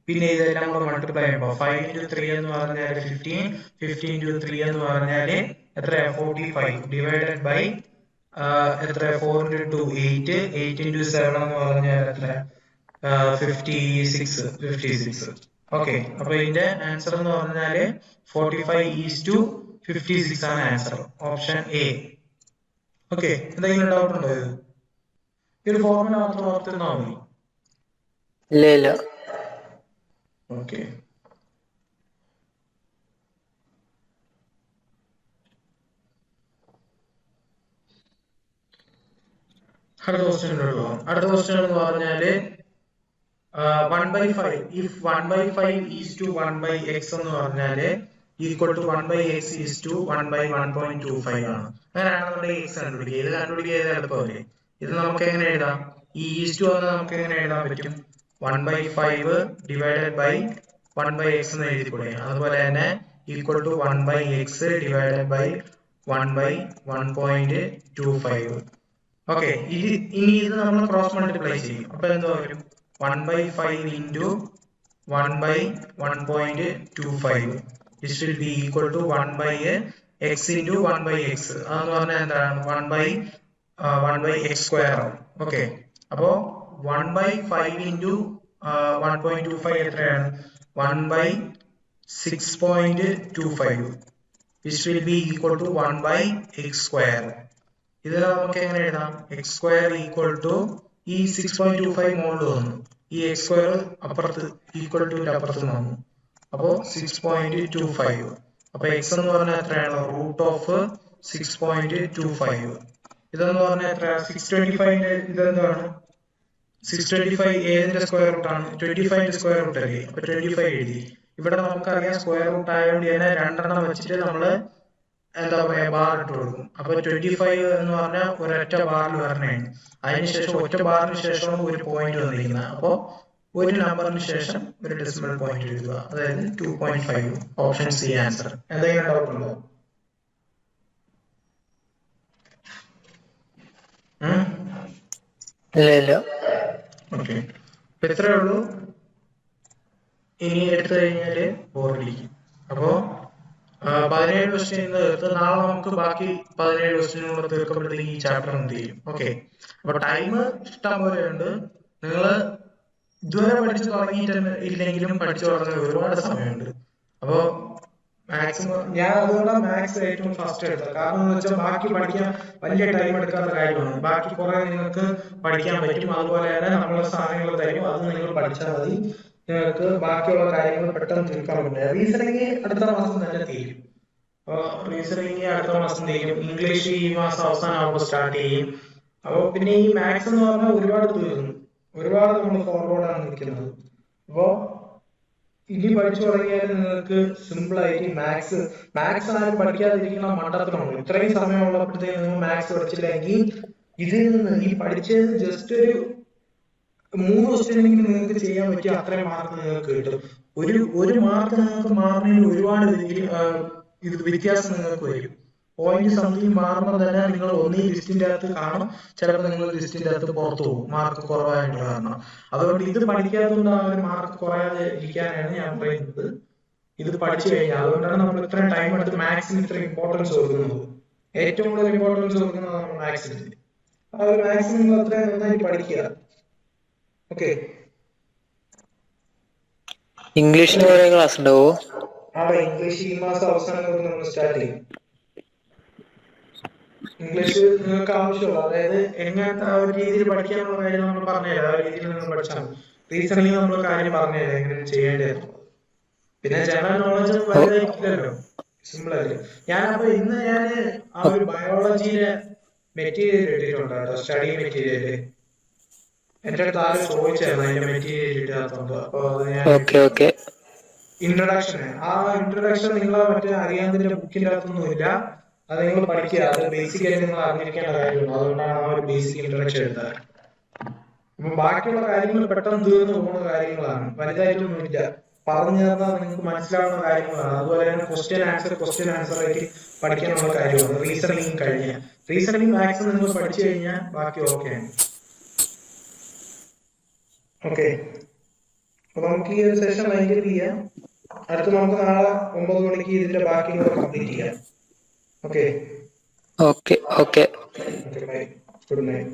[SPEAKER 1] പിന്നെ ഇതെല്ലാം കൂടെ മൾട്ടിപ്ലൈ ചെയ്യുമ്പോൾ 5 into 3 എന്ന് പറഞ്ഞാൽ 15, 15 into 3 എന്ന് പറഞ്ഞാല് എത്ര? 45 ഡിവൈഡഡ് ബൈ എത്ര? 4 into 2 8, 8 into 7 എന്ന് പറഞ്ഞാൽ എത്ര? 56. ഓക്കെ, അപ്പൊ ഇതിന്റെ ആൻസർ എന്ന് പറഞ്ഞാല് 45:56 ആണ് ആൻസർ, ഓപ്ഷൻ എ. ഓക്കെ, എന്തെങ്കിലും ഡൗട്ട് ഉണ്ടോ? ഇത് ഈ ഒരു ഫോർമുല മാത്രം ഓർത്തിരുന്നാൽ മതി.
[SPEAKER 2] ഇല്ല.
[SPEAKER 1] ഓക്കെ, അടുത്ത ക്വസ്റ്റ്യനിലോട്ട് പോകാം. അടുത്ത ക്വസ്റ്റ്യൻ എന്ന് പറഞ്ഞാല് 1/5. ഇഫ് 1/5 is to 1/x എന്ന് പറഞ്ഞാല് equal to 1/x is to 1/1.25 ആണ്. അങ്ങനെയാണെന്നുണ്ടെങ്കിൽ x കണ്ടുപിടിക്കുക. ഇത് കണ്ടുപിടിക്കുക എളുപ്പമല്ലേ? ഇത് നമുക്ക് എങ്ങനെ എഴുതാം? ഈ ഈസ് ടു എന്ന് നമുക്ക് എങ്ങനെ എഴുതാൻ പറ്റും? 1/5 ഡിവൈഡഡ് ബൈ 1/x എന്ന് എഴുതിക്കൂടെ? അതുപോലെ തന്നെ equal to 1/x divided by 1/1.25. Okay, ഇനി ഇത് നമ്മൾ ക്രോസ് മൾട്ടിപ്ലൈ ചെയ്യും. അപ്പൊ എന്തോ വരും? 1/5 into 1/1.25 this will be equal to 1/x into 1/x. അതെന്ന് പറഞ്ഞാൽ എന്താണ്? 1/x square ആവും. ഓക്കെ, അപ്പോ 1/5 into 1.25 എത്രയാണ്? 1/6.25 which will be equal to 1/x square. ഇത് നമുക്ക് എങ്ങനെ എഴുതാം? x square equal to ഈ 6.25 മുകളിൽ വന്നു, ഈ x square അപ്പുറത്ത് ഈക്വൽ ടു അപ്പുറത്ത് വന്നു, അപ്പോ 6.25. അപ്പൊ x എന്ന് പറഞ്ഞാൽ എത്രയാണ്? √6.25. ഇതെന്ന് പറഞ്ഞാൽ എത്ര? 625 ഇതെന്താണ്? 625 ഏതിന്റെ സ്ക്വയർ റൂട്ട് ആണ്? 25ന്റെ സ്ക്വയർ റൂട്ട് അല്ലേ? അപ്പൊ 25 എഴുതി. ഇവിടെ നമുക്കറിയാം സ്ക്വയർ റൂട്ട് ആയതുകൊണ്ട് തന്നെ രണ്ടെണ്ണം വെച്ചിട്ട് നമ്മള് എന്താ പറയാ, ബാർ ഇട്ട് കൊടുക്കും. അപ്പൊ 25 എന്ന് പറഞ്ഞാൽ ഒരൊറ്റ ബാറിൽ വരണേണ്. അതിനുശേഷം ഒറ്റ ബാറിന് ശേഷം ഒരു പോയിന്റ് വന്നിരിക്കുന്നത്. അപ്പോ ഒരു നമ്പറിന് ശേഷം ഒരു ഡെസിമൽ പോയിന്റ് എഴുതുക, അതായത് 2.5. Option C answer. എന്തെങ്കിലും ഡൗട്ട് ഉണ്ടോ?
[SPEAKER 2] ഇല്ല.
[SPEAKER 1] ഓക്കെ, ഇത്രേ ഉള്ളൂ. ഇനി എടുത്തു കഴിഞ്ഞാല് ബോറടിക്കും. അപ്പോ 17 ക്വസ്റ്റ്യൻ തീർത്ത് നാളെ നമുക്ക് ബാക്കി 17 ക്വസ്റ്റ്യനും കൂടെ തീർക്കുമ്പോഴത്തേക്ക് ഈ ചാപ്റ്റർ എന്ത് ചെയ്യും? ഓക്കെ. അപ്പൊ ടൈം ഇഷ്ടം പോലെ ഉണ്ട്. നിങ്ങൾ ഇതുവരെ പഠിച്ചു തുടങ്ങിയിട്ട് ഇല്ലെങ്കിലും പഠിച്ചു തുടങ്ങാൻ ഒരുപാട് സമയമുണ്ട്. അപ്പോ മാക്സിമം ഞാൻ അതുകൊണ്ടാണ് മാത്സ് ഏറ്റവും ഫസ്റ്റ് എടുത്തത്. കാരണം എന്ന് വെച്ചാൽ ബാക്കി പഠിക്കാൻ വലിയ ടൈം എടുക്കാത്ത കാര്യമാണ്. ബാക്കി കുറെ നിങ്ങൾക്ക് പഠിക്കാൻ പറ്റും. അതുപോലെ തന്നെ നമ്മളെ സാധനങ്ങൾ തരും, അത് നിങ്ങൾ പഠിച്ചാൽ മതി. നിങ്ങൾക്ക് ബാക്കിയുള്ള കാര്യങ്ങൾ പെട്ടെന്ന് തീർക്കാൻ പറ്റില്ല. റീസണിങ് അടുത്ത മാസം തന്നെ തീരും. അപ്പൊ റീസണിങ് അടുത്ത മാസം തീരും. ഇംഗ്ലീഷ് ഈ മാസം അവസാനമാകുമ്പോൾ സ്റ്റാർട്ട് ചെയ്യും. അപ്പൊ പിന്നെ ഈ മാത്സ് എന്ന് പറഞ്ഞാൽ ഒരുപാട് തീർന്നു, ഒരുപാട് നമ്മൾ ഫോർവേഡാണ് നിൽക്കുന്നത്. അപ്പോ ഇനി പഠിച്ചു തുടങ്ങിയാൽ നിങ്ങൾക്ക് സിമ്പിൾ ആയിട്ട് മാത്സ് ആരും പഠിക്കാതിരിക്കുന്ന മണ്ടത്തരമാണ്. ഇത്രയും സമയമുള്ളപ്പോഴത്തേക്ക് നിങ്ങൾ മാത്സ് പഠിച്ചില്ലെങ്കിൽ ഇതിൽ നിന്ന് ഈ പഠിച്ചത് ജസ്റ്റ് ഒരു 3 ക്വസ്റ്റ്യനെങ്കിലും നിങ്ങൾക്ക് ചെയ്യാൻ പറ്റിയ അത്രയും മാർക്ക് നിങ്ങൾക്ക് കിട്ടും. ഒരു മാർക്ക് നിങ്ങൾക്ക് മാറുന്നതിൽ ഒരുപാട് ഇത് വ്യത്യാസം നിങ്ങൾക്ക് വരും. പോയിന്റ് സംതിങ് മാറുമ്പോൾ തന്നെ നിങ്ങൾ ഒന്നീ ലിസ്റ്റിന്റെ അകത്ത് കാണും, ചിലപ്പോൾ നിങ്ങൾ ലിസ്റ്റിന്റെ അകത്ത് പുറത്തു പോകും മാർക്ക് കുറവായിട്ടുള്ള കാരണം. അതുകൊണ്ട് ഇത് പഠിക്കാത്തതുകൊണ്ട് ആ ഒരു മാർക്ക് കുറയാതെ ഇരിക്കാനാണ് ഞാൻ പറയുന്നത്. ഇത് പഠിച്ചു കഴിഞ്ഞാൽ അതുകൊണ്ടാണ് നമ്മൾ ഇത്രയും ടൈം എടുത്ത് മാത്സിന് ഇത്ര ഇമ്പോർട്ടൻസ് കൊടുക്കുന്നത്. ഏറ്റവും കൂടുതൽ ഇമ്പോർട്ടൻസ് കൊടുക്കുന്നത് നമ്മൾ മാത്സിന്. ആ ഒരു മാത്സിന് നിങ്ങൾ അത്രയും നന്നായിട്ട് പഠിക്കുക. ഓക്കെ.
[SPEAKER 2] ഇംഗ്ലീഷിന് കുറെ ക്ലാസ് ഉണ്ടാവോ?
[SPEAKER 1] ഇംഗ്ലീഷ് ഈ മാസം അവസാനം നമ്മൾ സ്റ്റാർട്ട് ചെയ്യും. ഇംഗ്ലീഷ് നിങ്ങൾക്ക് ആവശ്യമുള്ള, അതായത് എങ്ങനത്തെ ആ ഒരു രീതിയിൽ പഠിക്കാനുള്ള കാര്യം നമ്മൾ പറഞ്ഞുതരാം. ആ ഒരു രീതിയിൽ നിങ്ങൾ പഠിച്ചാൽ റീസണിങ് നമ്മൾ കാര്യം പറഞ്ഞുതരാം എങ്ങനെ ചെയ്യേണ്ടത്. പിന്നെ ജനറൽ നോളജ് വലുതായിട്ടില്ലല്ലോ, സിമ്പിൾ അല്ലേ. ഞാനപ്പോ ഇന്ന് ആ ഒരു ബയോളജിയിലെ മെറ്റീരിയൽ ഇട്ടിട്ടുണ്ട് കേട്ടോ, സ്റ്റഡി മെറ്റീരിയല്. എന്റെ അടുത്ത് ആരും ചോദിച്ചായിരുന്നു അതിന്റെ മെറ്റീരിയൽ ഇടാത്തതുകൊണ്ട്. അപ്പൊ അത് ഞാൻ ഇൻട്രൊഡക്ഷൻ, ആ ഇൻട്രൊഡക്ഷൻ നിങ്ങൾ മറ്റേ അറിയാവുന്നതിന്റെ ബുക്കിന്റെ അകത്തൊന്നും ഇല്ല. അത് നിങ്ങൾ പഠിക്കുക, അത് ബേസിക് ആയിട്ട് നിങ്ങൾ അറിഞ്ഞിരിക്കേണ്ട കാര്യമാണ്. അതുകൊണ്ടാണ് ആ ഒരു ബേസിക് ഇൻട്രൊഡക്ഷൻ എടുത്തത്. അപ്പൊ ബാക്കിയുള്ള കാര്യങ്ങൾ പെട്ടെന്ന് തീർന്നു പോകുന്ന കാര്യങ്ങളാണ്, വലുതായിട്ടൊന്നും ഇല്ല. പറഞ്ഞു തന്നാൽ നിങ്ങൾക്ക് മനസ്സിലാവുന്ന കാര്യങ്ങളാണ്. അതുപോലെ തന്നെ ക്വസ്റ്റ്യൻ ആൻസർ ആയിട്ട് പഠിക്കാനുള്ള കാര്യമാണ്. റീസണിങ് കഴിഞ്ഞാൽ, റീസണിങ് മാക്സിമം നിങ്ങൾ പഠിച്ചു കഴിഞ്ഞാൽ ബാക്കി ഓക്കെയാണ്. ഓക്കെ. അപ്പൊ നമുക്ക് ഈ ഒരു സെഷൻ വൈൻഡപ്പ് ചെയ്യാം. അടുത്ത് നമുക്ക് നാളെ 9 മണിക്ക് ഇതിന്റെ ബാക്കി കംപ്ലീറ്റ് ചെയ്യാം. Okay.
[SPEAKER 2] Okay.
[SPEAKER 1] Bye. Good night.